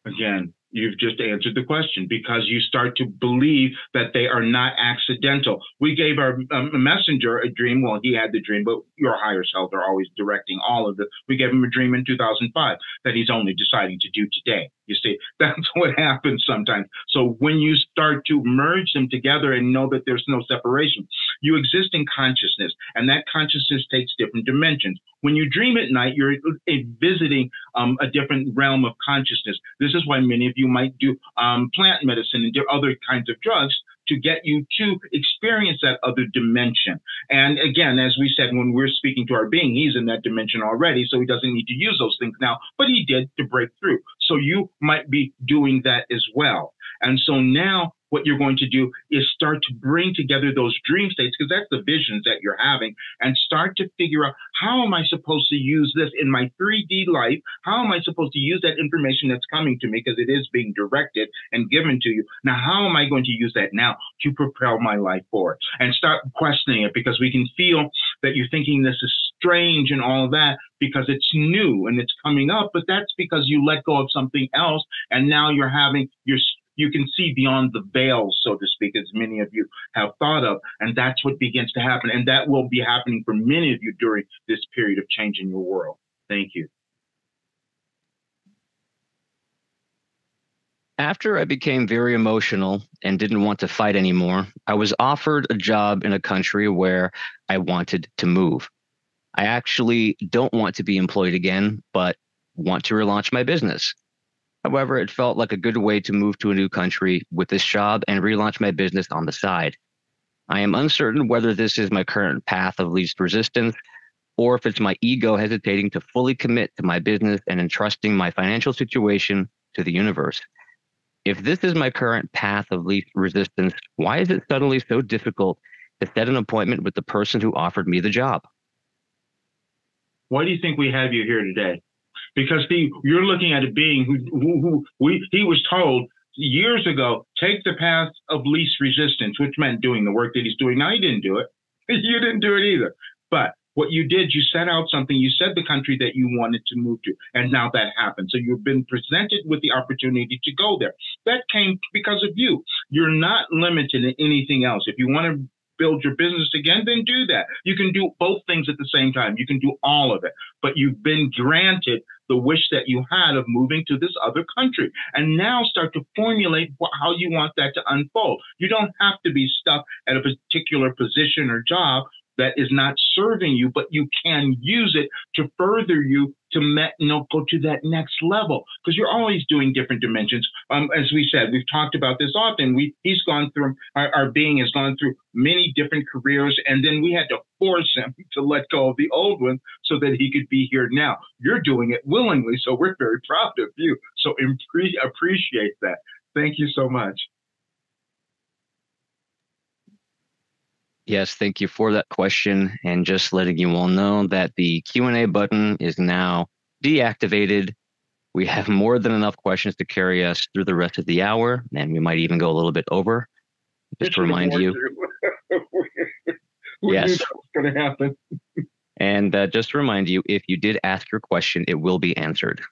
Again, you've just answered the question, because you start to believe that they are not accidental. We gave our messenger a dream. Well, he had the dream, but your higher self are always directing all of it. We gave him a dream in 2005 that he's only deciding to do today. You see, that's what happens sometimes. So when you start to merge them together and know that there's no separation, you exist in consciousness, and that consciousness takes different dimensions. When you dream at night, you're visiting a different realm of consciousness. This is why many of you might do plant medicine and do other kinds of drugs to get you to experience that other dimension. And again, as we said, when we're speaking to our being, he's in that dimension already, so he doesn't need to use those things now, but he did to break through. So you might be doing that as well. And so now what you're going to do is start to bring together those dream states, because that's the visions that you're having, and start to figure out, how am I supposed to use this in my 3D life? How am I supposed to use that information that's coming to me, because it is being directed and given to you? Now, how am I going to use that now to propel my life forward? And start questioning it, because we can feel that you're thinking this is strange and all of that because it's new and it's coming up, but that's because you let go of something else, and now you can see beyond the veil, so to speak, as many of you have thought of, and that's what begins to happen, and that will be happening for many of you during this period of change in your world. Thank you. After I became very emotional and didn't want to fight anymore, I was offered a job in a country where I wanted to move. I actually don't want to be employed again, but want to relaunch my business. However, it felt like a good way to move to a new country with this job and relaunch my business on the side. I am uncertain whether this is my current path of least resistance, or if it's my ego hesitating to fully commit to my business and entrusting my financial situation to the universe. If this is my current path of least resistance, why is it suddenly so difficult to set an appointment with the person who offered me the job? Why do you think we have you here today? Because you're looking at a being he was told years ago, take the path of least resistance, which meant doing the work that he's doing. Now, he didn't do it. You didn't do it either. But what you did, you set out something. You said the country that you wanted to move to, and now that happened. So you've been presented with the opportunity to go there. That came because of you. You're not limited in anything else. If you want to build your business again, then do that. You can do both things at the same time. You can do all of it, but you've been granted the wish that you had of moving to this other country, and now start to formulate how you want that to unfold. You don't have to be stuck at a particular position or job that is not serving you, but you can use it to further you to go to that next level, because you're always doing different dimensions. As we said, we've talked about this often. He's gone through, our being has gone through many different careers, and then we had to force him to let go of the old one so that he could be here now. You're doing it willingly, so we're very proud of you. So appreciate that. Thank you so much. Yes, thank you for that question, and just letting you all know that the Q&A button is now deactivated. We have more than enough questions to carry us through the rest of the hour, and we might even go a little bit over. Just to remind you. Yes. That's going to happen. And just to remind you, if you did ask your question, it will be answered.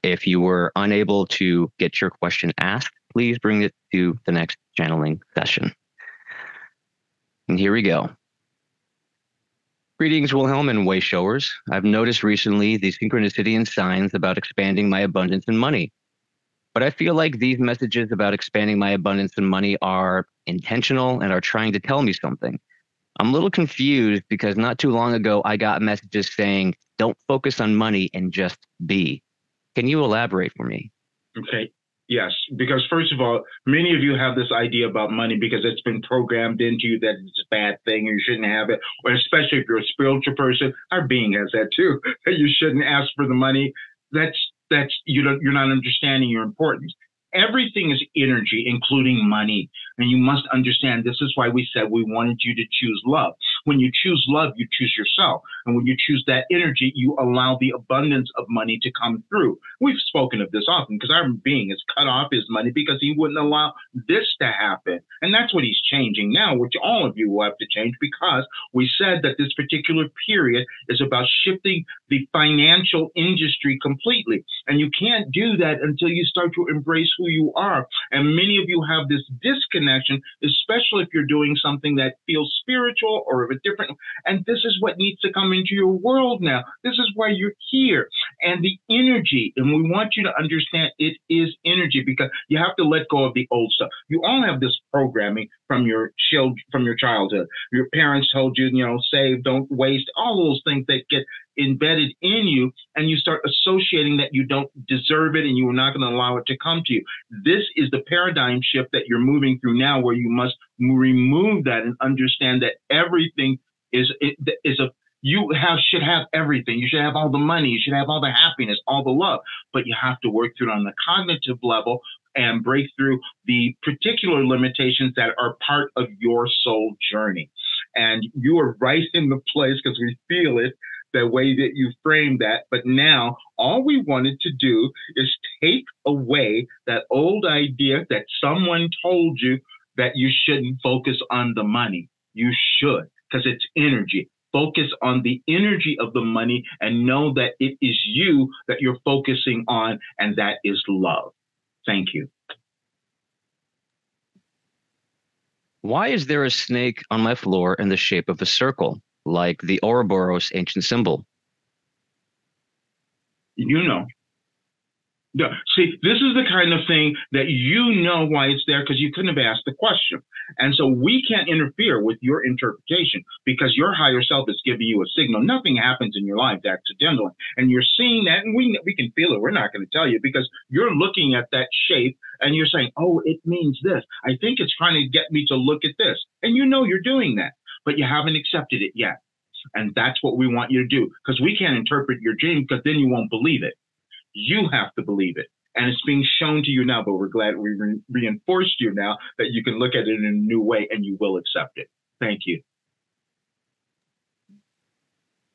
If you were unable to get your question asked, please bring it to the next channeling session. And here we go. Greetings, Wilhelm and way showers. I've noticed recently the synchronicity and signs about expanding my abundance and money. But I feel like these messages about expanding my abundance and money are intentional and are trying to tell me something. I'm a little confused because not too long ago, I got messages saying, don't focus on money and just be. Can you elaborate for me? Okay. Yes, because first of all, many of you have this idea about money because it's been programmed into you that it's a bad thing, or you shouldn't have it, or especially if you're a spiritual person. Our being has that too. You shouldn't ask for the money. You're not understanding your importance. Everything is energy, including money. And you must understand, this is why we said we wanted you to choose love. When you choose love, you choose yourself. And when you choose that energy, you allow the abundance of money to come through. We've spoken of this often because our being has cut off his money because he wouldn't allow this to happen. And that's what he's changing now, which all of you will have to change, because we said that this particular period is about shifting the financial industry completely. And you can't do that until you start to embrace who you are. And many of you have this disconnection, especially if you're doing something that feels spiritual or of a different. And this is what needs to come into your world now. This is why you're here. And the energy, and we want you to understand it is energy, because you have to let go of the old stuff. You all have this programming from your childhood. Your parents told you, save, don't waste, all those things that get embedded in you, and you start associating that you don't deserve it and you are not going to allow it to come to you. This is the paradigm shift that you're moving through now, where you must remove that and understand that everything should have everything. You should have all the money. You should have all the happiness, all the love, but you have to work through it on the cognitive level and break through the particular limitations that are part of your soul journey. And you are right in the place because we feel it the way that you framed that. But now all we wanted to do is take away that old idea that someone told you that you shouldn't focus on the money. You should, because it's energy. Focus on the energy of the money and know that it is you that you're focusing on, and that is love. Thank you. Why is there a snake on my floor in the shape of a circle, like the Ouroboros ancient symbol? You know. Yeah. See, this is the kind of thing that you know why it's there because you couldn't have asked the question. And so we can't interfere with your interpretation because your higher self is giving you a signal. Nothing happens in your life accidentally. And you're seeing that, and we can feel it. We're not going to tell you because you're looking at that shape and you're saying, oh, it means this. I think it's trying to get me to look at this. And you know you're doing that, but you haven't accepted it yet. And that's what we want you to do because we can't interpret your dream because then you won't believe it. You have to believe it. And it's being shown to you now, but we're glad we reinforced you now that you can look at it in a new way and you will accept it. Thank you.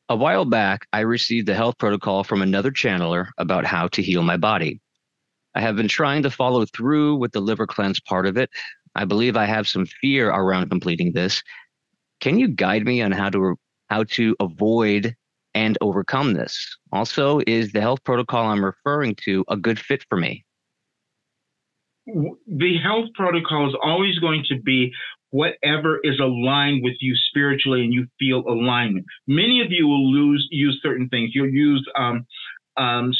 A while back, I received a health protocol from another channeler about how to heal my body. I have been trying to follow through with the liver cleanse part of it. I believe I have some fear around completing this. Can you guide me on how to avoid and overcome this? Also, is the health protocol I'm referring to a good fit for me? The health protocol is always going to be whatever is aligned with you spiritually and you feel alignment. Many of you will use certain things. You'll use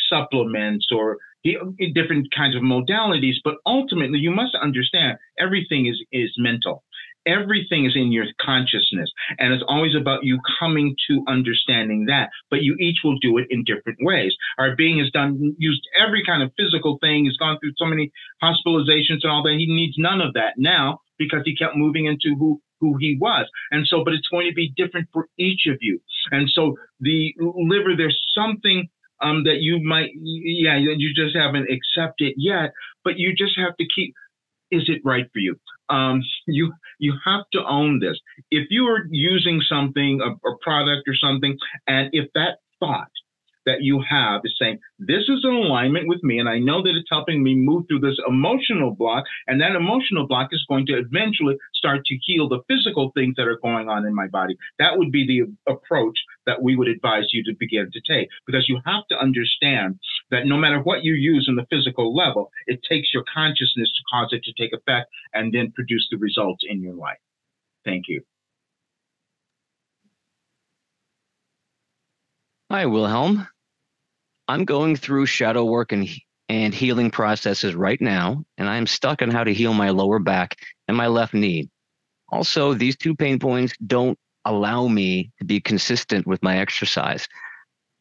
supplements or different kinds of modalities, but ultimately you must understand everything is mental. Everything is in your consciousness, and it's always about you coming to understanding that, but you each will do it in different ways. Our being has used every kind of physical thing. He's gone through so many hospitalizations and all that. He needs none of that now because he kept moving into who he was. And so, but it's going to be different for each of you. And so the liver, there's something that you might, you just haven't accepted yet, but you just have to keep, is it right for you? You have to own this. If you are using something, a product or something, and if that thought that you have is saying, this is in alignment with me, and I know that it's helping me move through this emotional block, and that emotional block is going to eventually start to heal the physical things that are going on in my body. That would be the approach that we would advise you to begin to take, because you have to understand that no matter what you use in the physical level, it takes your consciousness to cause it to take effect and then produce the results in your life. Thank you. Hi, Wilhelm. I'm going through shadow work and healing processes right now, and I'm stuck on how to heal my lower back and my left knee. Also, these two pain points don't allow me to be consistent with my exercise.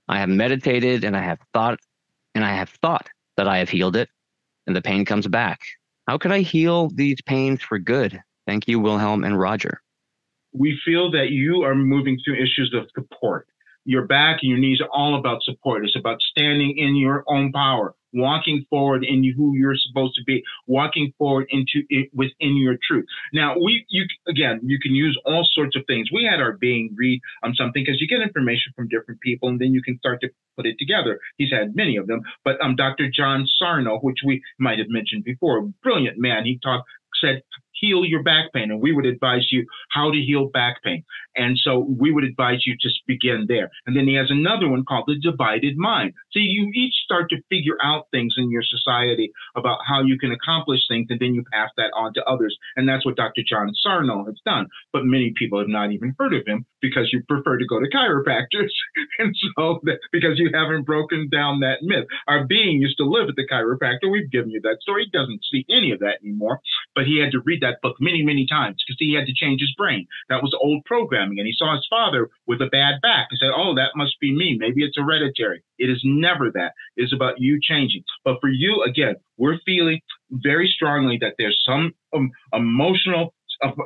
I have meditated and I have thought that I have healed it, and the pain comes back. How can I heal these pains for good? Thank you, Wilhelm and Roger. We feel that you are moving through issues of support. Your back and your knees are all about support. It's about standing in your own power, walking forward in who you're supposed to be, walking forward within your truth. Now, you can use all sorts of things. We had our being read on something because you get information from different people and then you can start to put it together. He's had many of them, but Dr. John Sarno, which we might have mentioned before, brilliant man. He said, heal your back pain. And we would advise you how to heal back pain. And so we would advise you to begin there. And then he has another one called the divided mind. So you each start to figure out things in your society about how you can accomplish things, and then you pass that on to others. And that's what Dr. John Sarno has done. But many people have not even heard of him because you prefer to go to chiropractors. And so because you haven't broken down that myth. Our being used to live at the chiropractor. We've given you that story. He doesn't see any of that anymore. But he had to read that book many, many times because he had to change his brain. That was old programming. And he saw his father with a bad back and said, oh, that must be me. Maybe it's hereditary. It is never that. It is about you changing. But for you, again, we're feeling very strongly that there's some emotional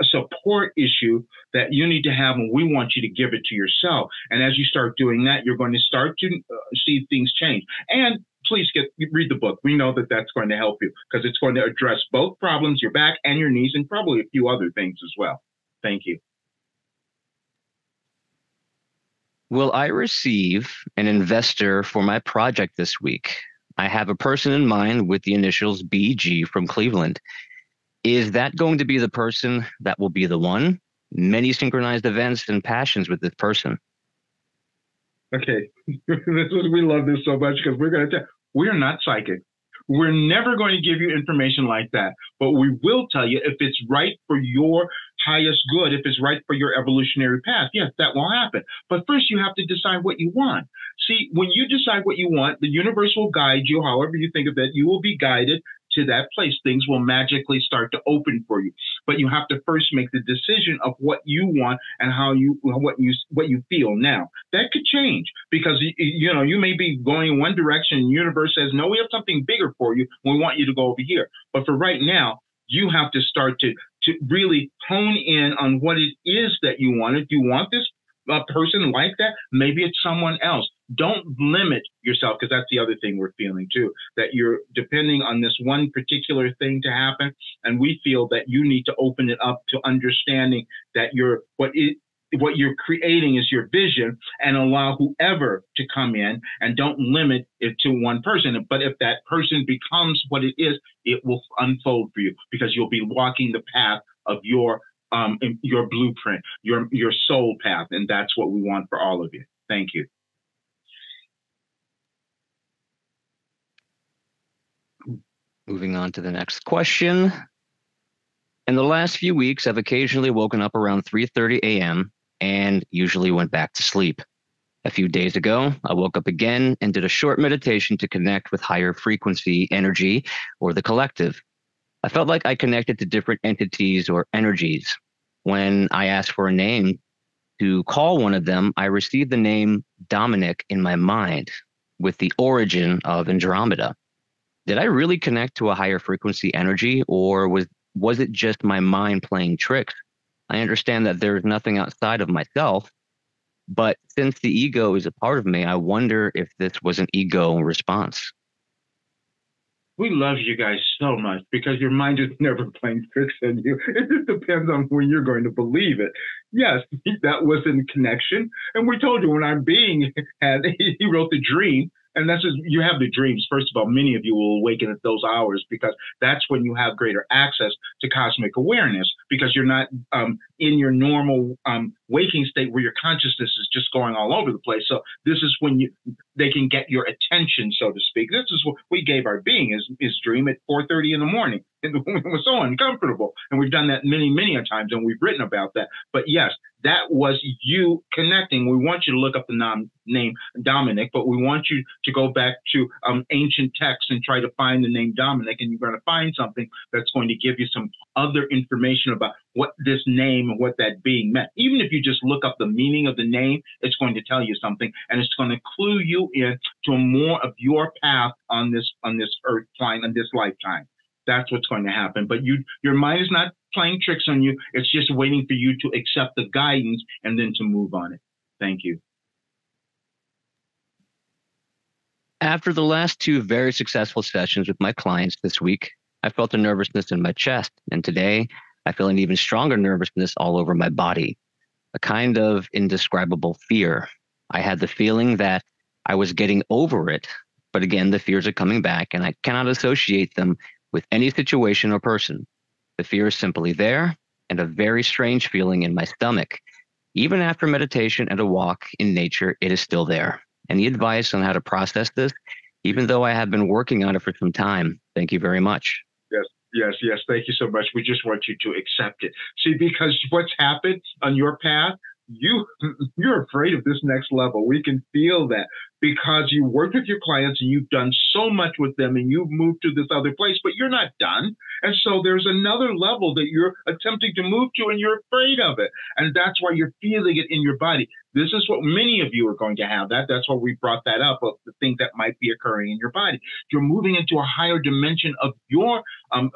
support issue that you need to have, and we want you to give it to yourself. And as you start doing that, you're going to start to see things change. And please read the book. We know that that's going to help you because it's going to address both problems, your back and your knees, and probably a few other things as well. Thank you. Will I receive an investor for my project this week? I have a person in mind with the initials BG from Cleveland. Is that going to be the person that will be the one? Many synchronized events and passions with this person. Okay, we love this so much because we're going to tell we're not psychic. We're never going to give you information like that, but we will tell you if it's right for your highest good, if it's right for your evolutionary path. Yes, that will happen. But first, you have to decide what you want. See, when you decide what you want, the universe will guide you. However you think of it, you will be guided to that place. Things will magically start to open for you. But you have to first make the decision of what you want and what you feel. Now, that could change because you may be going in one direction and the universe says, no, we have something bigger for you. We want you to go over here. But for right now, you have to start to really hone in on what it is that you want. Do you want this person like that? Maybe it's someone else. Don't limit yourself, because that's the other thing we're feeling too, that you're depending on this one particular thing to happen. And we feel that you need to open it up to understanding that what you're creating is your vision, and allow whoever to come in, and don't limit it to one person. But if that person becomes what it is, it will unfold for you, because you'll be walking the path of your blueprint, your soul path. And that's what we want for all of you. Thank you. Moving on to the next question. In the last few weeks, I've occasionally woken up around 3:30 a.m. and usually went back to sleep. A few days ago, I woke up again and did a short meditation to connect with higher frequency energy, or the collective. I felt like I connected to different entities or energies. When I asked for a name to call one of them, I received the name Dominic in my mind, with the origin of Andromeda. Did I really connect to a higher frequency energy, or was it just my mind playing tricks? I understand that there is nothing outside of myself, but since the ego is a part of me, I wonder if this was an ego response. We love you guys so much because your mind is never playing tricks on you. It just depends on when you're going to believe it. Yes, that was in connection. And we told you when our being he wrote the dream. And that's just, you have the dreams. First of all, many of you will awaken at those hours, because that's when you have greater access to cosmic awareness, because you're not in your normal waking state where your consciousness is just going all over the place. So this is when they can get your attention, so to speak. This is what we gave our being his dream at 4:30 in the morning. It was so uncomfortable. And we've done that many, many a times, and we've written about that. But yes, that was you connecting. We want you to look up the name Dominic, but we want you to go back to ancient texts and try to find the name Dominic, and you're going to find something that's going to give you some other information about what this name and what that being meant. Even if you just look up the meaning of the name, it's going to tell you something, and it's going to clue you in to more of your path on this earth plane, on this lifetime. That's what's going to happen. But your mind is not playing tricks on you. It's just waiting for you to accept the guidance and then to move on it. Thank you. After the last two very successful sessions with my clients this week, I felt a nervousness in my chest. And today, I feel an even stronger nervousness all over my body, a kind of indescribable fear. I had the feeling that I was getting over it. But again, the fears are coming back, and I cannot associate them with any situation or person. The fear is simply there, and a very strange feeling in my stomach. Even after meditation and a walk in nature, it is still there. Any advice on how to process this, even though I have been working on it for some time? Thank you very much. Yes. Thank you so much. We just want you to accept it. See, because what's happened on your path, you're afraid of this next level. We can feel that because you worked with your clients and you've done so much with them and you've moved to this other place, but you're not done. And so there's another level that you're attempting to move to and you're afraid of it. And that's why you're feeling it in your body. This is what many of you are going to have. That's why we brought that up, of the things that might be occurring in your body. You're moving into a higher dimension of your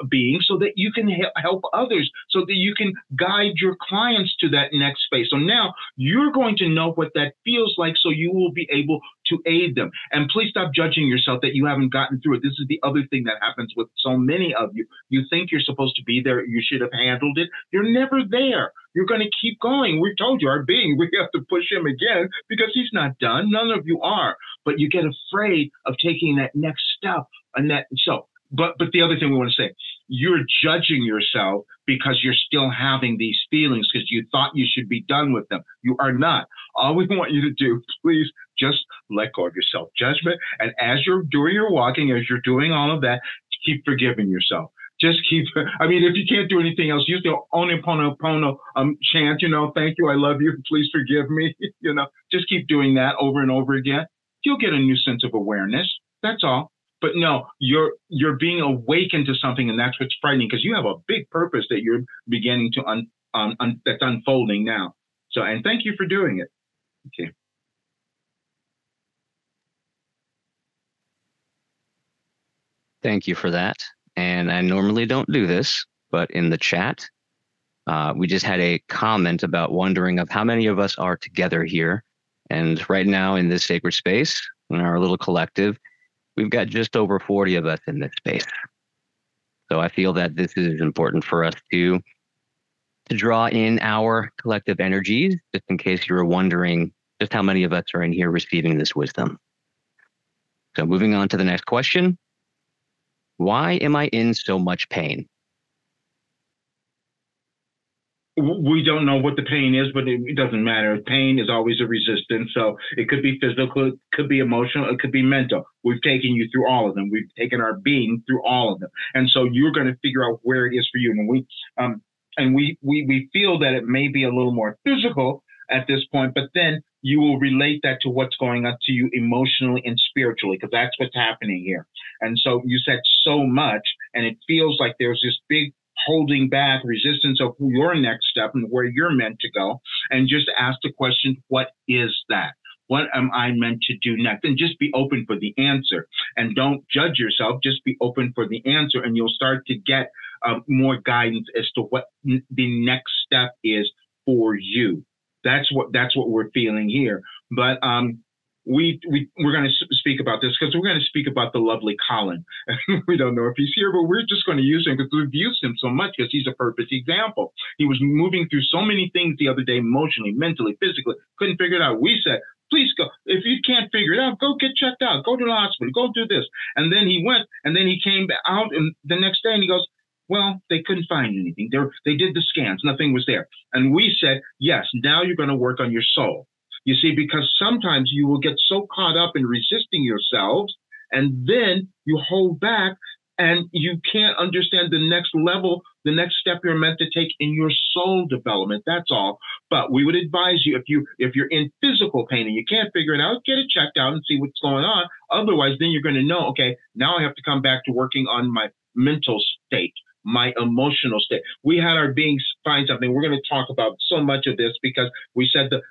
being so that you can help others, so that you can guide your clients to that next space. So now you're going to know what that feels like, so you will be able to aid them. And please stop judging yourself that you haven't gotten through it. This is the other thing that happens with so many of you. You think you're supposed to be there. You should have handled it. You're never there. You're going to keep going. We told you, our being, we have to push him again because he's not done. None of you are. But you get afraid of taking that next step. And that, so, but the other thing we want to say, you're judging yourself because you're still having these feelings because you thought you should be done with them. You are not. All we want you to do, please, just let go of your self-judgment. And as you're doing your walking, as you're doing all of that, keep forgiving yourself. Just keep, I mean, if you can't do anything else, use the Ho'oponopono chant, thank you, I love you, please forgive me, just keep doing that over and over again. You'll get a new sense of awareness. That's all. But no, you're being awakened to something, and that's what's frightening, because you have a big purpose that you're beginning to that's unfolding now. So, and thank you for doing it. Okay. Thank you for that. And I normally don't do this, but in the chat, we just had a comment about wondering of how many of us are together here. And right now in this sacred space, in our little collective, we've got just over 40 of us in this space. So I feel that this is important for us to draw in our collective energies, just in case you were wondering just how many of us are in here receiving this wisdom. So moving on to the next question. Why am I in so much pain? We don't know what the pain is, but it doesn't matter. Pain is always a resistance. So it could be physical, it could be emotional, it could be mental. We've taken you through all of them. We've taken our being through all of them. And so you're going to figure out where it is for you. And we feel that it may be a little more physical at this point, but then you will relate that to what's going on to you emotionally and spiritually, because that's what's happening here. And so you said so much, and it feels like there's this big holding back, resistance of your next step and where you're meant to go. And just ask the question, what is that? What am I meant to do next? And just be open for the answer. And don't judge yourself. Just be open for the answer, and you'll start to get more guidance as to what the next step is for you. That's what we're feeling here. But we're going to speak about this because we're going to speak about the lovely Colin. We don't know if he's here, but we're just going to use him because we've used him so much because he's a perfect example. He was moving through so many things the other day, emotionally, mentally, physically, couldn't figure it out. We said, please go. If you can't figure it out, go get checked out. Go to the hospital. Go do this. And then he went, and then he came out and the next day and he goes, well, they couldn't find anything. They did the scans. Nothing was there. And we said, yes, now you're going to work on your soul. You see, because sometimes you will get so caught up in resisting yourselves, and then you hold back and you can't understand the next level, the next step you're meant to take in your soul development. That's all. But we would advise you, if you're in physical pain and you can't figure it out, get it checked out and see what's going on. Otherwise, then you're going to know, okay, now I have to come back to working on my mental state, my emotional state. We had our beings find something. We're going to talk about so much of this because we said that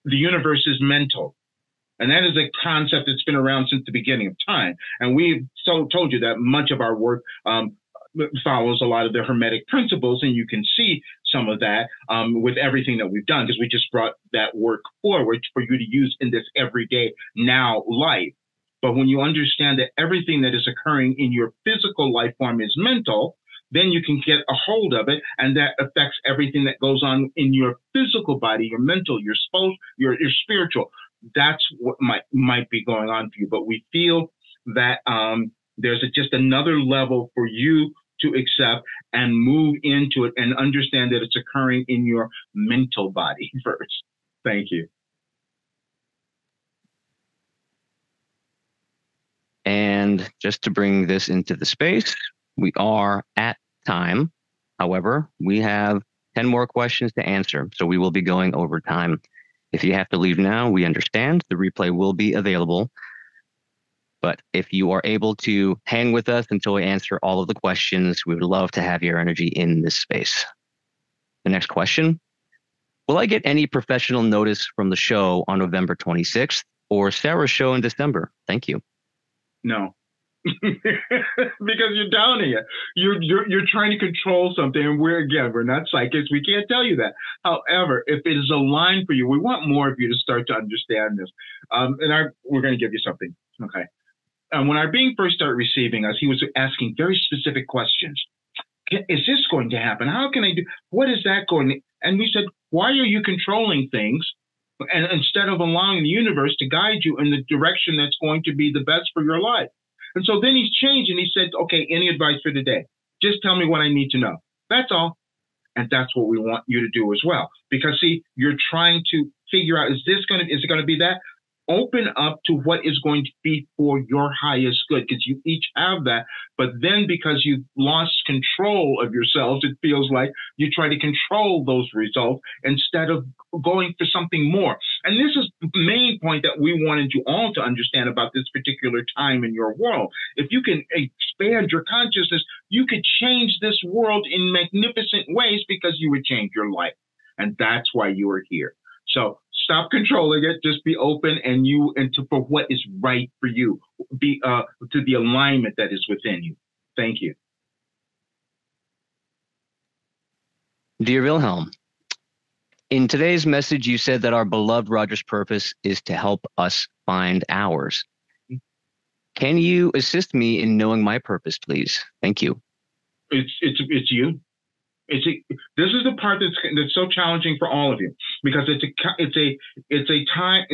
the universe is mental. And that is a concept that's been around since the beginning of time. And we've told you that much of our work follows a lot of the Hermetic principles. And you can see some of that with everything that we've done, because we just brought that work forward for you to use in this everyday now life. But when you understand that everything that is occurring in your physical life form is mental, then you can get a hold of it, and that affects everything that goes on in your physical body, your mental, your spiritual. That's what might be going on for you. But we feel that there's just another level for you to accept and move into it and understand that it's occurring in your mental body first. Thank you. And just to bring this into the space, we are at time. However, we have 10 more questions to answer, so we will be going over time. If you have to leave now, we understand. The replay will be available. But if you are able to hang with us until we answer all of the questions, we would love to have your energy in this space. The next question: will I get any professional notice from the show on November 26th or Sarah's show in December? Thank you. No. Because you're downing it. You're trying to control something, and we're not psychics. We can't tell you that. However, if it is aligned for you, we want more of you to start to understand this. We're going to give you something. Okay. When our being first started receiving us, he was asking very specific questions. Is this going to happen? How can I do? What is that going to? And we said, why are you controlling things? And instead of allowing the universe to guide you in the direction that's going to be the best for your life. And so then he's changed and he said, okay, any advice for today? Just tell me what I need to know. That's all. And that's what we want you to do as well. Because see, you're trying to figure out, is it going to be that? Open up to what is going to be for your highest good, because you each have that. But then because you've lost control of yourselves, it feels like you try to control those results instead of going for something more. And this is the main point that we wanted you all to understand about this particular time in your world. If you can expand your consciousness, you could change this world in magnificent ways because you would change your life. And that's why you are here. So stop controlling it. Just be open for what is right for you. Be to the alignment that is within you. Thank you. Dear Wilhelm, in today's message, you said that our beloved Roger's purpose is to help us find ours. Can you assist me in knowing my purpose, please? Thank you. It's you. This is the part that's so challenging for all of you, because it's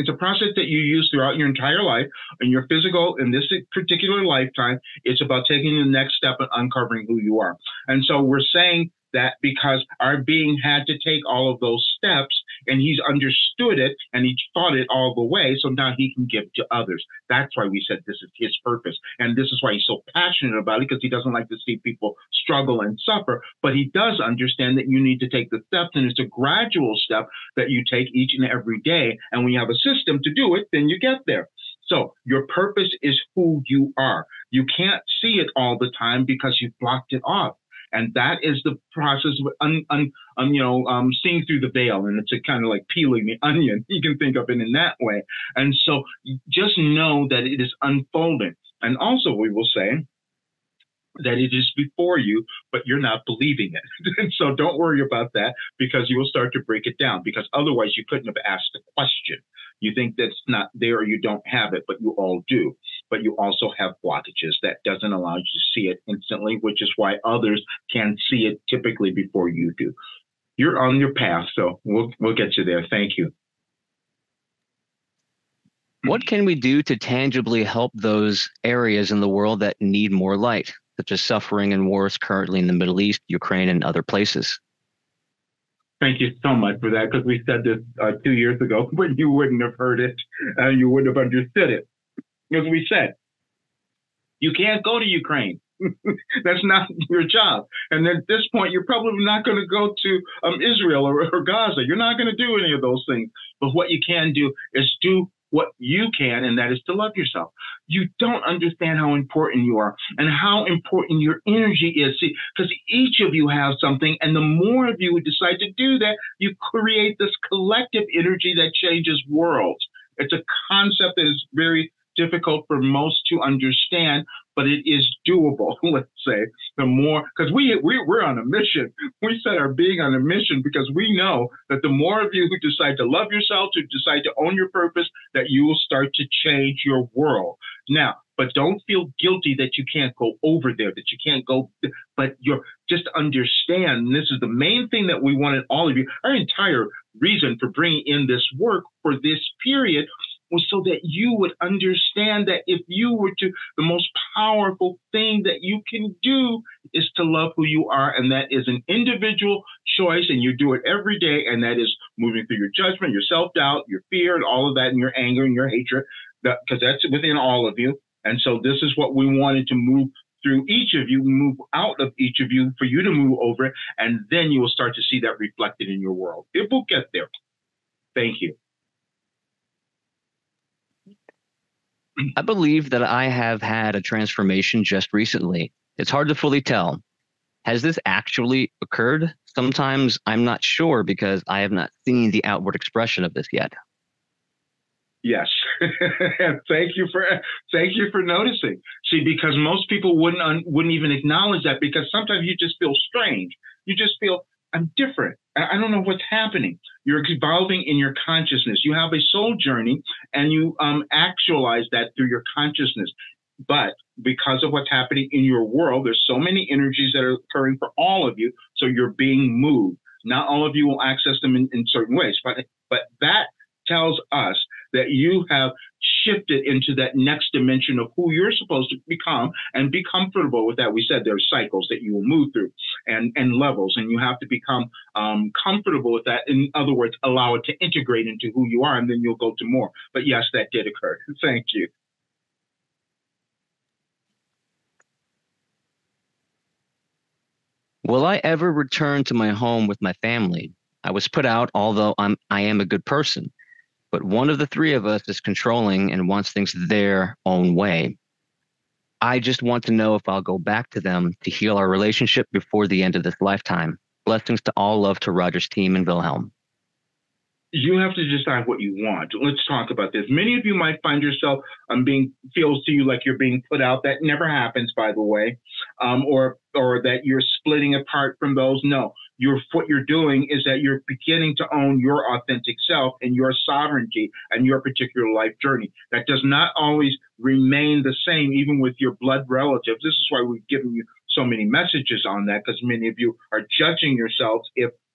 a process that you use throughout your entire life. In your physical, in this particular lifetime, it's about taking the next step and uncovering who you are. And so we're saying that because our being had to take all of those steps, and he's understood it and he thought it all the way, so now he can give to others. That's why we said this is his purpose. And this is why he's so passionate about it, because he doesn't like to see people struggle and suffer. But he does understand that you need to take the steps, and it's a gradual step that you take each and every day. And when you have a system to do it, then you get there. So your purpose is who you are. You can't see it all the time because you've blocked it off. And that is the process of seeing through the veil. And it's a kind of like peeling the onion. You can think of it in that way. And so just know that it is unfolding. And also we will say that it is before you, but you're not believing it. And so don't worry about that, because you will start to break it down, because otherwise you couldn't have asked the question. You think that's not there, or you don't have it, but you all do. But you also have blockages that doesn't allow you to see it instantly, which is why others can see it typically before you do. You're on your path, so we'll get you there. Thank you. What can we do to tangibly help those areas in the world that need more light, such as suffering and wars currently in the Middle East, Ukraine, and other places? Thank you so much for that, because we said this 2 years ago, but you wouldn't have heard it and you wouldn't have understood it. As we said, you can't go to Ukraine. That's not your job. And at this point, you're probably not going to go to Israel or Gaza. You're not going to do any of those things. But what you can do is do what you can, and that is to love yourself. You don't understand how important you are and how important your energy is. See, because each of you have something, and the more of you who decide to do that, you create this collective energy that changes worlds. It's a concept that is very difficult for most to understand, but it is doable. Let's say the more, because we're on a mission. We set our being on a mission because we know that the more of you who decide to love yourself, who decide to own your purpose, that you will start to change your world. Now, but don't feel guilty that you can't go over there, that you can't go, but you're just understand. And this is the main thing that we wanted all of you. Our entire reason for bringing in this work for this period was so that you would understand that if you were to, the most powerful thing that you can do is to love who you are. And that is an individual choice, and you do it every day. And that is moving through your judgment, your self-doubt, your fear, and all of that, and your anger and your hatred, because that's within all of you. And so this is what we wanted to move through each of you, move out of each of you, for you to move over it. And then you will start to see that reflected in your world. It will get there. Thank you. I believe that I have had a transformation just recently. It's hard to fully tell. Has this actually occurred? Sometimes I'm not sure because I have not seen the outward expression of this yet. Yes. Thank you for noticing. See, because most people wouldn't even acknowledge that, because sometimes you just feel strange. You just feel, I'm different. I don't know what's happening. You're evolving in your consciousness. You have a soul journey, and you actualize that through your consciousness. But because of what's happening in your world, there's so many energies that are occurring for all of you. So you're being moved. Not all of you will access them in certain ways, but that tells us that you have shifted into that next dimension of who you're supposed to become, and be comfortable with that. We said there's cycles that you will move through, and levels, and you have to become comfortable with that. In other words, allow it to integrate into who you are, and then you'll go to more. But yes, that did occur. Thank you. Will I ever return to my home with my family? I was put out, although I am a good person, but one of the three of us is controlling and wants things their own way. I just want to know if I'll go back to them to heal our relationship before the end of this lifetime. Blessings to all, love to Roger's team and Wilhelm. You have to decide what you want. Let's talk about this. Many of you might find yourself feels to you like you're being put out. That never happens, by the way, or that you're splitting apart from those. No, what you're doing is that you're beginning to own your authentic self and your sovereignty and your particular life journey. That does not always remain the same, even with your blood relatives. This is why we've given you so many messages on that, because many of you are judging yourselves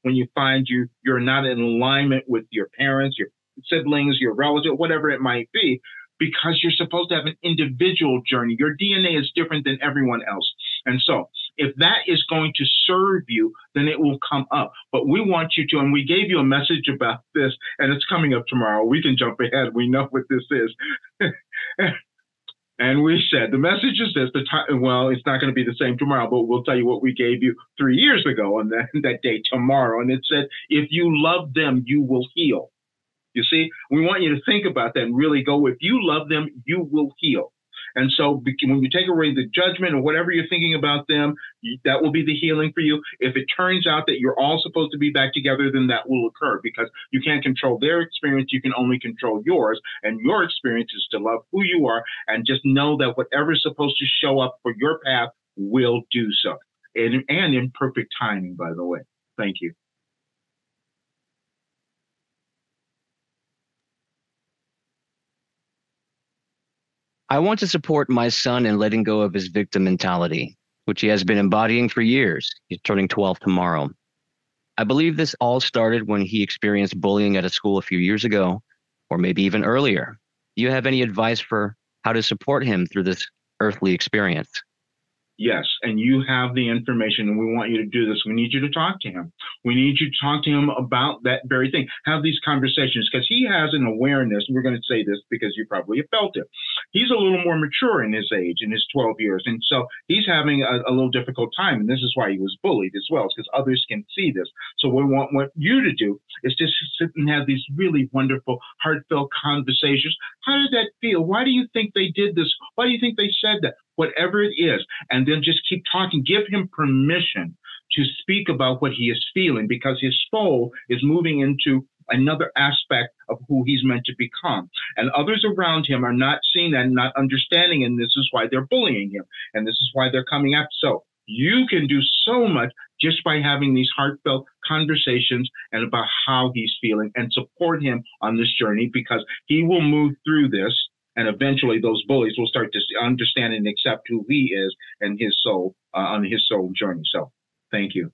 when you find you're not in alignment with your parents, your siblings, your relatives, whatever it might be, because you're supposed to have an individual journey. Your DNA is different than everyone else. And so if that is going to serve you, then it will come up. But we want you to, and we gave you a message about this, and it's coming up tomorrow. We can jump ahead. We know what this is. And we said, the message is this, well, it's not going to be the same tomorrow, but we'll tell you what we gave you 3 years ago on that day tomorrow. And it said, if you love them, you will heal. You see, we want you to think about that and really go, if you love them, you will heal. And so when you take away the judgment or whatever you're thinking about them, that will be the healing for you. If it turns out that you're all supposed to be back together, then that will occur, because you can't control their experience. You can only control yours. And your experience is to love who you are, and just know that whatever's supposed to show up for your path will do so. And in perfect timing, by the way. Thank you. I want to support my son in letting go of his victim mentality, which he has been embodying for years. He's turning 12 tomorrow. I believe this all started when he experienced bullying at a school a few years ago, or maybe even earlier. Do you have any advice for how to support him through this earthly experience? Yes, and you have the information, and we want you to do this. We need you to talk to him. We need you to talk to him about that very thing. Have these conversations, because he has an awareness. And we're going to say this because you probably have felt it. He's a little more mature in his age, in his 12 years. And so he's having a little difficult time. And this is why he was bullied as well, because others can see this. So what you to do is just sit and have these really wonderful, heartfelt conversations. How did that feel? Why do you think they did this? Why do you think they said that? Whatever it is. And then just keep talking. Give him permission to speak about what he is feeling, because his soul is moving into another aspect of who he's meant to become. And others around him are not seeing that and not understanding. And this is why they're bullying him. And this is why they're coming up. So you can do so much just by having these heartfelt conversations and about how he's feeling, and support him on this journey, because he will move through this. And eventually those bullies will start to understand and accept who he is and his soul on his soul journey. So thank you.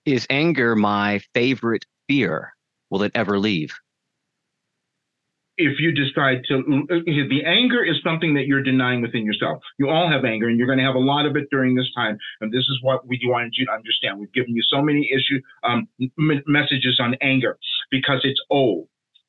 Is anger my favorite fear? Will it ever leave? If you decide to, the anger is something that you're denying within yourself. You all have anger, and you're going to have a lot of it during this time. And this is what we wanted you to understand. We've given you so many messages on anger, because it's old.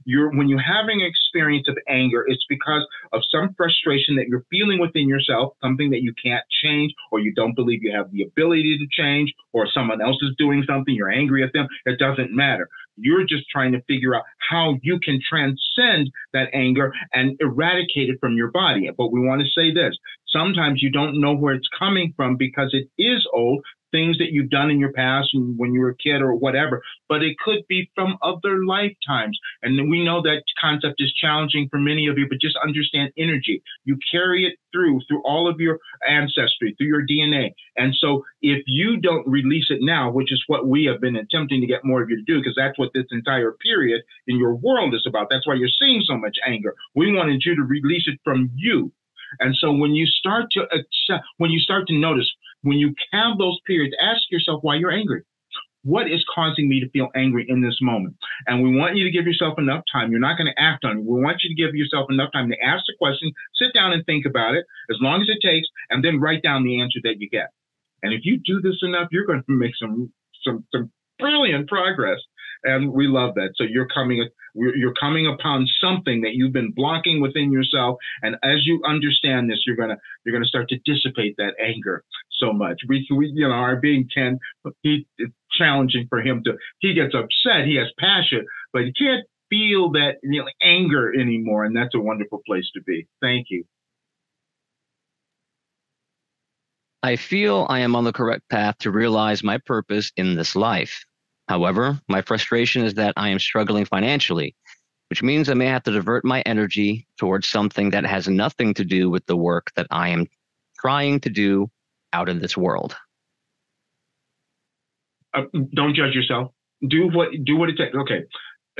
When you're having an experience of anger, it's because of some frustration that you're feeling within yourself, something that you can't change, or you don't believe you have the ability to change, or someone else is doing something, you're angry at them. It doesn't matter. You're just trying to figure out how you can transcend that anger and eradicate it from your body. But we want to say this. Sometimes you don't know where it's coming from because it is old, things that you've done in your past when you were a kid or whatever, but it could be from other lifetimes. And we know that concept is challenging for many of you, but just understand energy. You carry it through all of your ancestry, through your DNA. And so if you don't release it now, which is what we have been attempting to get more of you to do, because that's what this entire period in your world is about. That's why you're seeing so much anger. We wanted you to release it from you. And so when you start to accept, when you start to notice, when you have those periods, ask yourself why you're angry. What is causing me to feel angry in this moment? And we want you to give yourself enough time. You're not going to act on it. We want you to give yourself enough time to ask the question, sit down and think about it, as long as it takes, and then write down the answer that you get. And if you do this enough, you're going to make some brilliant progress. And we love that. So you're coming upon something that you've been blocking within yourself. And as you understand this, you're gonna start to dissipate that anger so much. We our being Ken, it's challenging for him he gets upset, he has passion, but he can't feel that anger anymore. And that's a wonderful place to be. Thank you. I feel I am on the correct path to realize my purpose in this life. However, my frustration is that I am struggling financially, which means I may have to divert my energy towards something that has nothing to do with the work that I am trying to do out in this world. Don't judge yourself. Do what it takes. Okay.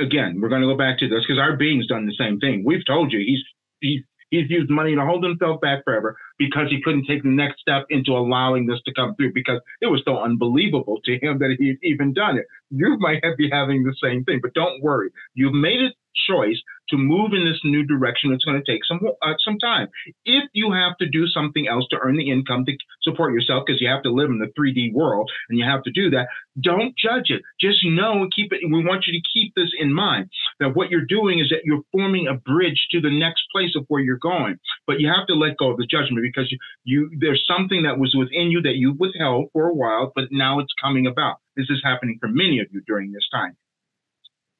Again, we're going to go back to this because our being's done the same thing. We've told you he's used money to hold himself back forever because he couldn't take the next step into allowing this to come through because it was so unbelievable to him that he'd even done it. You might be having the same thing, but don't worry. You've made a choice to move in this new direction. It's going to take some time. If you have to do something else to earn the income to support yourself, because you have to live in the 3D world and you have to do that, don't judge it. Just know, keep it. We want you to keep this in mind, that what you're doing is that you're forming a bridge to the next place of where you're going. But you have to let go of the judgment because there's something that was within you that you withheld for a while, but now it's coming about. This is happening for many of you during this time.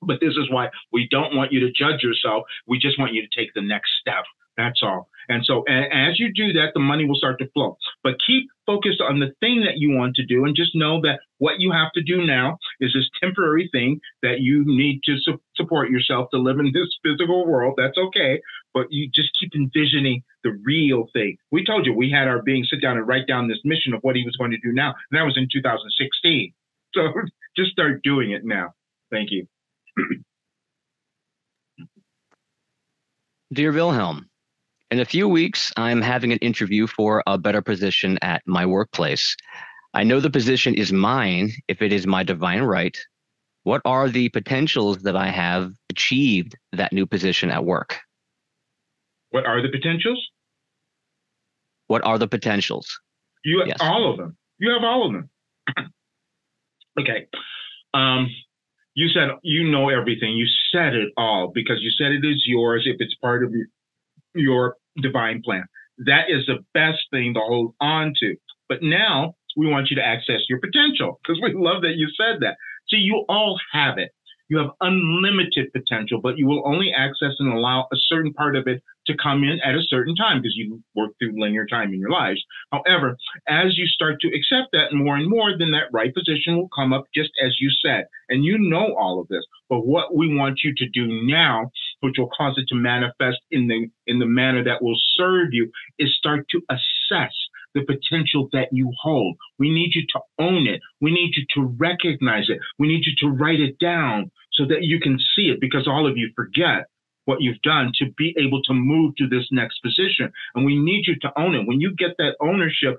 But this is why we don't want you to judge yourself. We just want you to take the next step. That's all. And so as you do that, the money will start to flow. But keep focused on the thing that you want to do and just know that what you have to do now is this temporary thing that you need to support yourself to live in this physical world. That's okay. But you just keep envisioning the real thing. We told you we had our being sit down and write down this mission of what he was going to do now. And that was in 2016. So just start doing it now. Thank you. Dear Wilhelm, in a few weeks, I'm having an interview for a better position at my workplace. I know the position is mine if it is my divine right. What are the potentials that I have achieved that new position at work? What are the potentials? What are the potentials? You have all of them. You have all of them. Okay. You said you know everything. You said it all because you said it is yours if it's part of your divine plan. That is the best thing to hold on to. But now we want you to access your potential because we love that you said that. So you all have it. You have unlimited potential, but you will only access and allow a certain part of it to come in at a certain time because you work through linear time in your lives. However, as you start to accept that more and more, then that right position will come up just as you said. And you know all of this. But what we want you to do now, which will cause it to manifest in the manner that will serve you, is start to assess the potential that you hold. We need you to own it. We need you to recognize it. We need you to write it down so that you can see it because all of you forget what you've done to be able to move to this next position. And we need you to own it. When you get that ownership,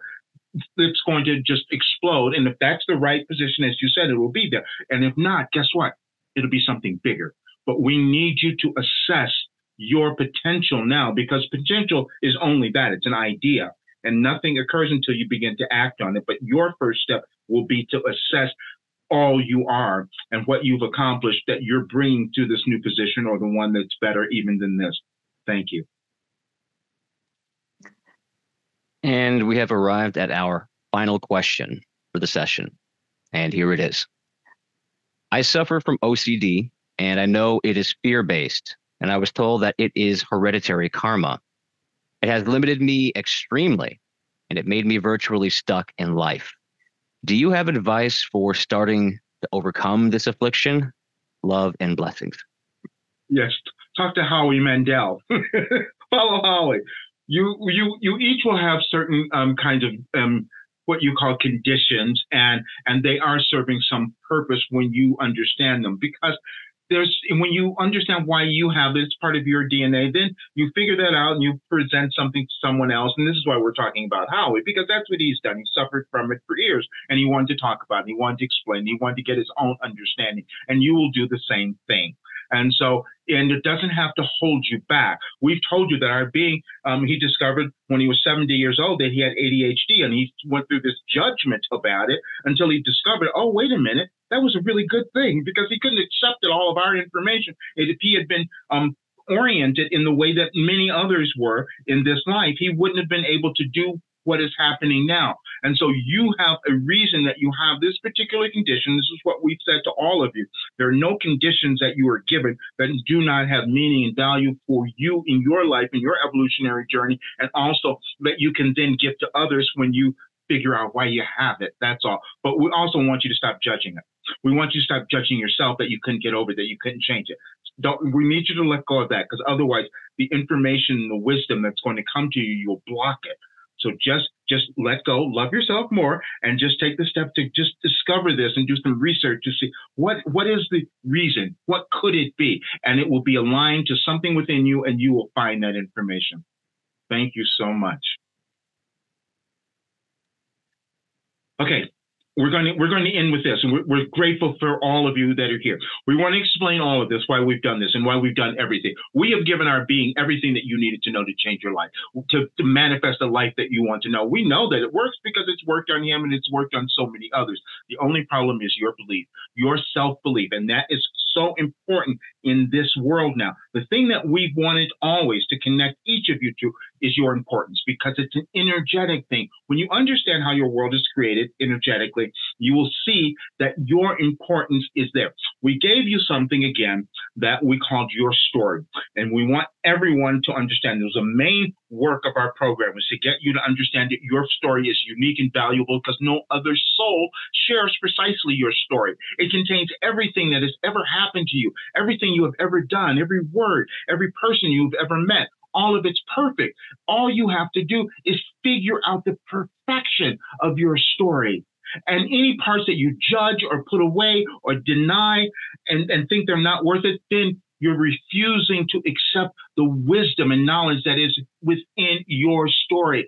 it's going to just explode. And if that's the right position, as you said, it will be there. And if not, guess what? It'll be something bigger. But we need you to assess your potential now because potential is only that. It's an idea. And nothing occurs until you begin to act on it. But your first step will be to assess all you are and what you've accomplished that you're bringing to this new position or the one that's better even than this. Thank you. And we have arrived at our final question for the session. And here it is. I suffer from OCD, and I know it is fear-based, and I was told that it is hereditary karma. It has limited me extremely, and it made me virtually stuck in life. Do you have advice for starting to overcome this affliction? Love and blessings. Yes, talk to Howie Mandel. Follow Howie. You each will have certain kinds of what you call conditions, and they are serving some purpose when you understand them. Because when you understand why you have it, it's part of your DNA. Then you figure that out and you present something to someone else. And this is why we're talking about Howie, because that's what he's done. He suffered from it for years, and he wanted to talk about it. He wanted to explain. He wanted to get his own understanding, and you will do the same thing. And so, and it doesn't have to hold you back. We've told you that our being, he discovered when he was 70 years old that he had ADHD, and he went through this judgment about it until he discovered, oh, wait a minute, that was a really good thing, because he couldn't accept all of our information. If he had been oriented in the way that many others were in this life, he wouldn't have been able to do what is happening now. And so you have a reason that you have this particular condition. This is what we've said to all of you. There are no conditions that you are given that do not have meaning and value for you in your life, in your evolutionary journey, and also that you can then give to others when you figure out why you have it. That's all. But we also want you to stop judging it. We want you to stop judging yourself that you couldn't get over, that you couldn't change it. We need you to let go of that, because otherwise the information and the wisdom that's going to come to you, you'll block it. So just let go, love yourself more, and just take the step to just discover this and do some research to see what is the reason, what could it be? And it will be aligned to something within you, and you will find that information. Thank you so much. Okay. We're going to end with this, and we're grateful for all of you that are here. We want to explain all of this, why we've done this and why we've done everything. We have given our being everything that you needed to know to change your life, to manifest a life that you want to know. We know that it works because it's worked on him and it's worked on so many others. The only problem is your belief, your self-belief, and that is so important in this world now. The thing that we've wanted always to connect each of you to is your importance, because it's an energetic thing. When you understand how your world is created energetically, you will see that your importance is there. We gave you something again that we called your story, and we want everyone to understand. It was a main work of our program, was to get you to understand that your story is unique and valuable, because no other soul shares precisely your story. It contains everything that has ever happened to you, everything you have ever done, every word, every person you've ever met. All of it's perfect. All you have to do is figure out the perfection of your story. And any parts that you judge or put away or deny and think they're not worth it, then you're refusing to accept the wisdom and knowledge that is within your story.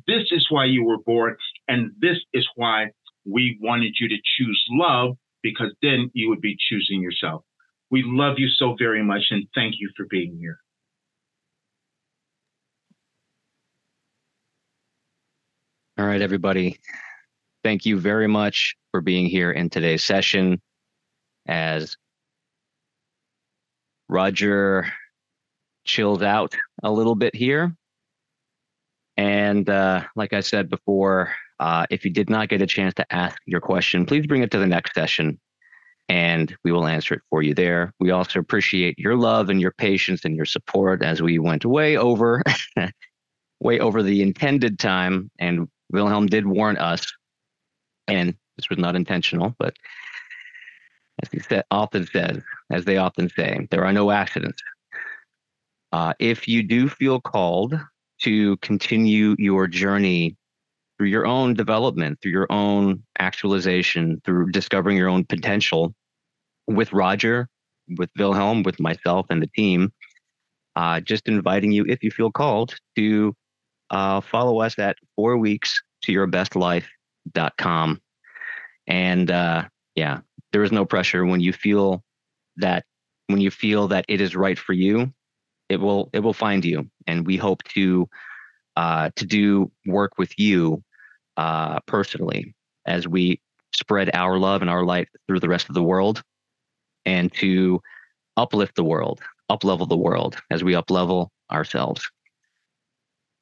This is why you were born, and this is why we wanted you to choose love, because then you would be choosing yourself. We love you so very much, and thank you for being here. All right, everybody. Thank you very much for being here in today's session. As Roger chills out a little bit here. And like I said before, if you did not get a chance to ask your question, please bring it to the next session and we will answer it for you there. We also appreciate your love and your patience and your support as we went way over, way over the intended time. And Wilhelm did warn us, and this was not intentional, but as he often says, as they often say, there are no accidents. If you do feel called to continue your journey through your own development, through your own actualization, through discovering your own potential with Roger, with Wilhelm, with myself and the team, just inviting you, if you feel called, to follow us at 4weekstoyourbestlife.com. And yeah, there is no pressure. When you feel that it is right for you, it will find you. And we hope to do work with you personally as we spread our love and our light through the rest of the world, and to uplift the world, up-level the world as we up-level ourselves.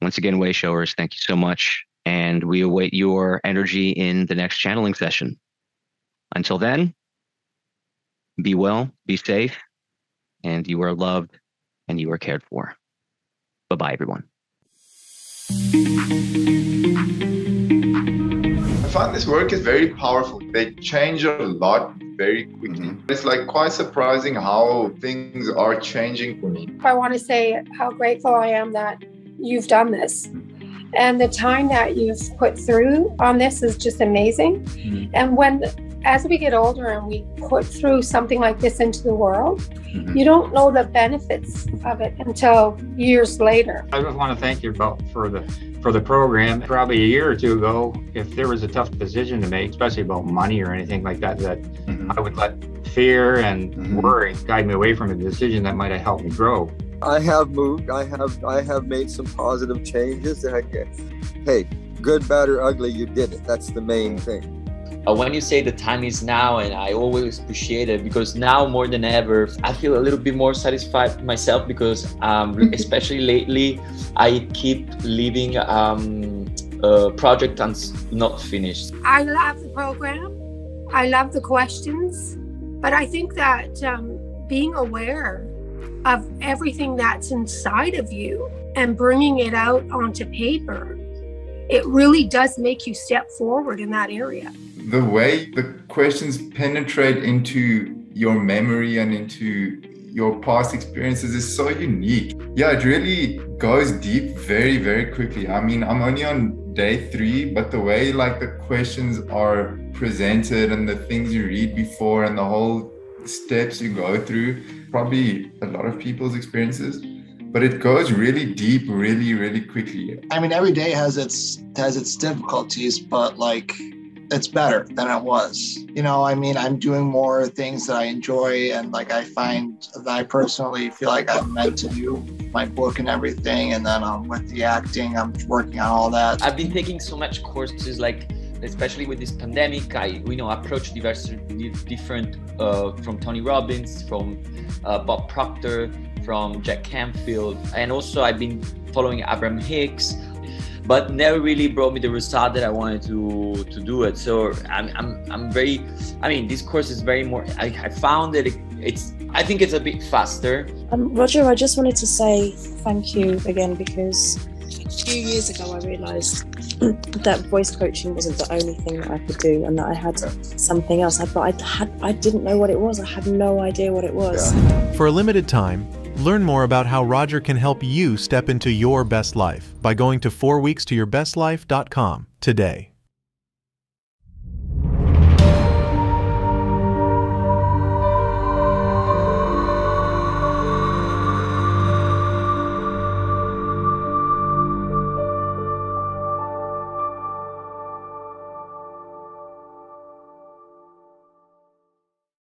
Once again, Wayshowers, thank you so much. And we await your energy in the next channeling session. Until then, Be well, be safe, and you are loved and you are cared for. Bye-bye, everyone. I find this work is very powerful. They change a lot very quickly. It's like quite surprising how things are changing for me. I want to say how grateful I am that you've done this. And the time that you've put through on this is just amazing. And as we get older and we put through something like this into the world, you don't know the benefits of it until years later. I just want to thank you for the program. Probably a year or two ago, if there was a tough decision to make, especially about money or anything like that, I would let fear and worry guide me away from a decision that might have helped me grow. I have moved. I have made some positive changes. Hey, good, bad, or ugly, you did it. That's the main thing. When you say the time is now, and I always appreciate it, because now more than ever, I feel a little bit more satisfied myself, because especially lately, I keep leaving a project not finished. I love the program. I love the questions, but I think that being aware of everything that's inside of you and bringing it out onto paper, it really does make you step forward in that area. The way the questions penetrate into your memory and into your past experiences is so unique. Yeah, it really goes deep very, very quickly. I mean, I'm only on day 3, but the way like the questions are presented and the things you read before and the whole steps you go through, probably a lot of people's experiences, but it goes really deep, really, really quickly. I mean, every day has its difficulties, but like, it's better than it was. You know, I mean, I'm doing more things that I enjoy, and like I find that I personally feel like I'm meant to do my book and everything, and then with the acting, I'm working on all that. I've been taking so much courses, like especially with this pandemic, I approached different from Tony Robbins, from Bob Proctor, from Jack Canfield, and also I've been following Abraham Hicks, but never really brought me the result that I wanted to do it. So I'm very, I mean, this course is very more, I found that I think it's a bit faster. Roger, I just wanted to say thank you again, because a few years ago I realised that voice coaching wasn't the only thing that I could do, and that I had something else, but I didn't know what it was. I had no idea what it was. For a limited time, learn more about how Roger can help you step into your best life by going to 4weekstoyourbestlife.com today.